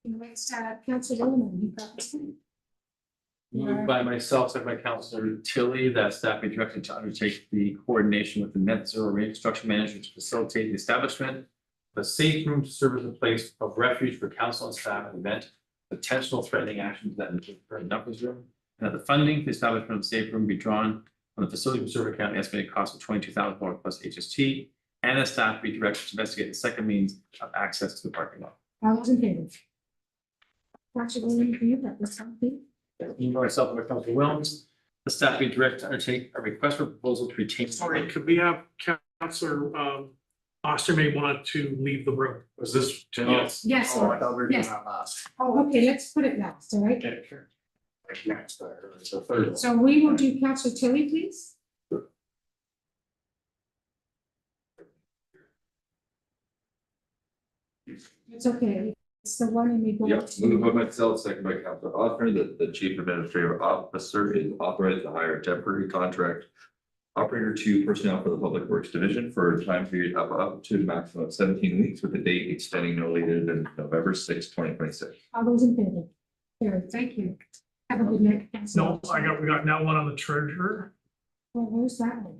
Next, Councilor Williams, you got this one? Moved by myself, second by Councilor Tilly, that staff be directed to undertake the coordination with the net zero rate construction manager to facilitate the establishment of a safe room to serve as a place of refuge for council and staff in the event of potential threatening actions that may occur in Numbers room. And that the funding for the establishment of the safe room be drawn from the facility reserve account, the estimated cost of $22,000 plus HST. And the staff be directed to investigate the second means of access to the parking lot. All those in favor? Councilor Williams, you got this one, please? Myself and Councilor Williams, the staff be directed to undertake a request for proposal to retain. Sorry, could we have Councilor Oster may want to leave the room? Was this? Yes. Yes, Oh, I thought we were doing Yes. that last. oh, okay, let's put it last, all right? Okay, sure. Next, it's the third one. So we will do Councilor Tilly, please. It's okay, it's the one in the. Yep, moved by myself, second by Councilor Oster, that the chief administrative officer is authorized to hire a temporary contract operator to personnel for the public works division for a time period of up to a maximum of 17 weeks with a date extending no later than November 6, 2026. All those in favor? Carried, thank you. Have a good night. No, we got now one on the treasurer. Well, where's that one?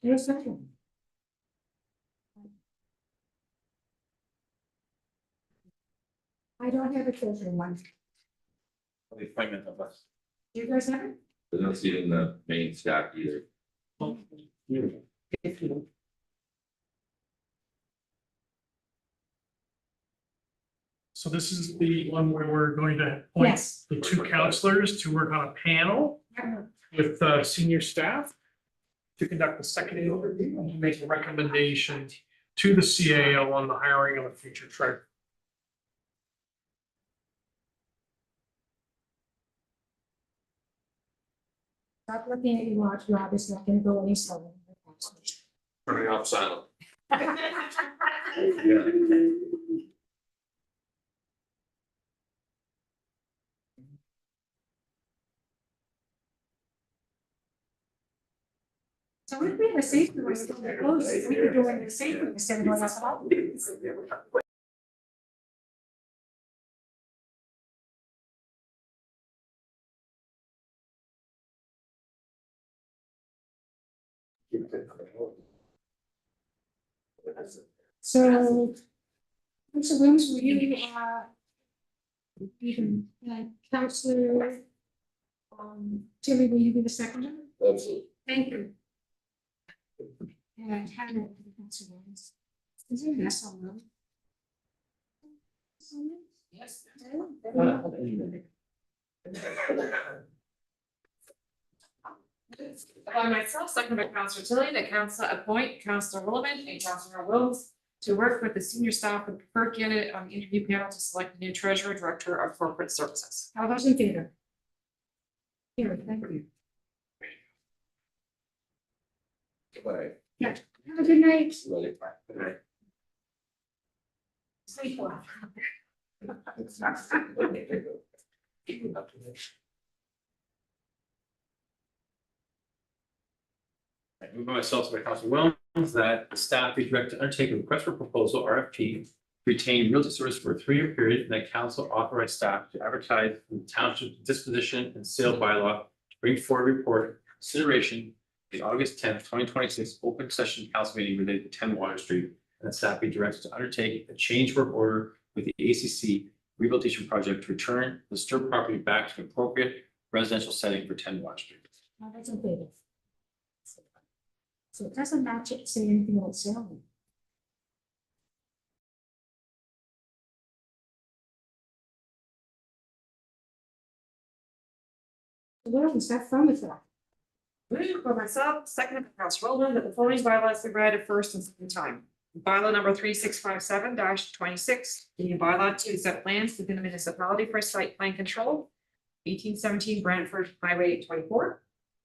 Where's that one? I don't have a treasure one. The appointment of us. Do you guys have it? I don't see it in the main stack either. So this is the one where we're going to appoint Yes. the two counselors to work on a panel with senior staff to conduct the second interview and to make a recommendation to the CAO on the hiring of a future treasurer. Stop looking at your watch, Rob, it's not gonna go any slower. Turning off silent. So if we have a safety room, it's gonna be closed, we could go in the safety room instead of going outside. So. Mr. Williams, will you, even, Counselor. Tilly, will you be the second? Absolutely. Thank you. And Hannah, Councilor Williams. Is there a mess on them? Yes. By myself, second by Councilor Tilly, that council appoint Councilor Willoughby and Councilor Wills to work with the senior staff and preferred candidate on the interview panel to select a new treasurer, director of corporate services. All those in favor? Here, thank you. Goodbye. Have a good night. Ready? Sleep well. Moved by myself, by Councilor Williams, that the staff be directed to undertake a request for proposal, RFP, to retain realty service for a 3-year period, and that council authorize staff to advertise in the township disposition and sale bylaw to bring forward a report consideration the August 10th, 2026 open session council meeting related to 10 Water Street, and that staff be directed to undertake a change work order with the ACC rehabilitation project to return the disturbed property back to an appropriate residential setting for 10 Water Street. All those in favor? So it doesn't match it, say anything about salary. Well, is that fun with that? Moved by myself, seconded by Councilor Rowland, that the following bylaws be read a first and second time. Bylaw number 3657 26, the bylaw to accept plans within the municipality for site plan control. 1817 Brantford Highway 24.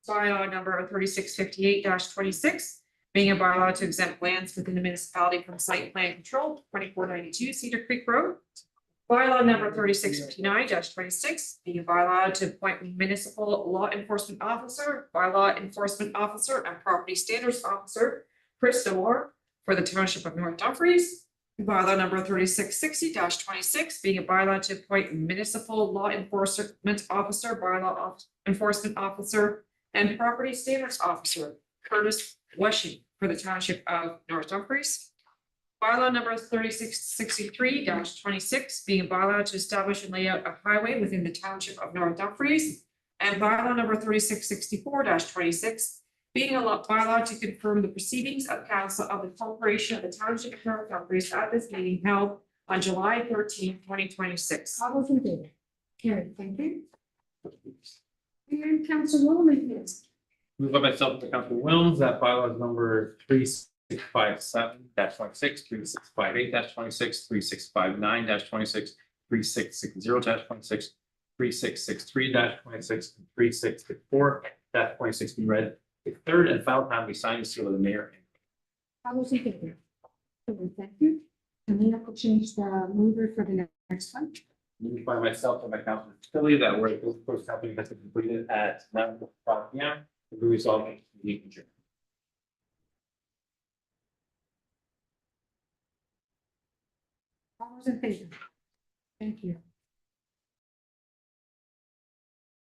Bylaw number 3658 26, being a bylaw to exempt lands within the municipality from site plan control, 2492 Cedar Creek Road. Bylaw number 3659 26, being a bylaw to appoint municipal law enforcement officer, bylaw enforcement officer, and property standards officer, Chris DeWar, for the township of North Dumfries. Bylaw number 3660 26, being a bylaw to appoint municipal law enforcement officer, bylaw enforcement officer, and property standards officer, Curtis Washing, for the township of North Dumfries. Bylaw number 3663 26, being a bylaw to establish and lay out a highway within the township of North Dumfries. And bylaw number 3664 26, being a bylaw to confirm the proceedings of council of the corporation of the township of North Dumfries at this meeting held on July 13, 2026. All those in favor? Carried, thank you. And Councilor Rowland, please. Moved by myself and Councilor Wilms, that bylaws number 3657 26, 3658 26, 3659 26, 3660 26, 3663 26, and 3664 26 be read the third and final time we sign the seal of the mayor. All those in favor? Carried, thank you. And then I will change the mover for the next one. Moved by myself and by Councilor Tilly that work with the company has been completed at 9:05 p.m. The resolved meeting adjourned. All those in favor? Thank you.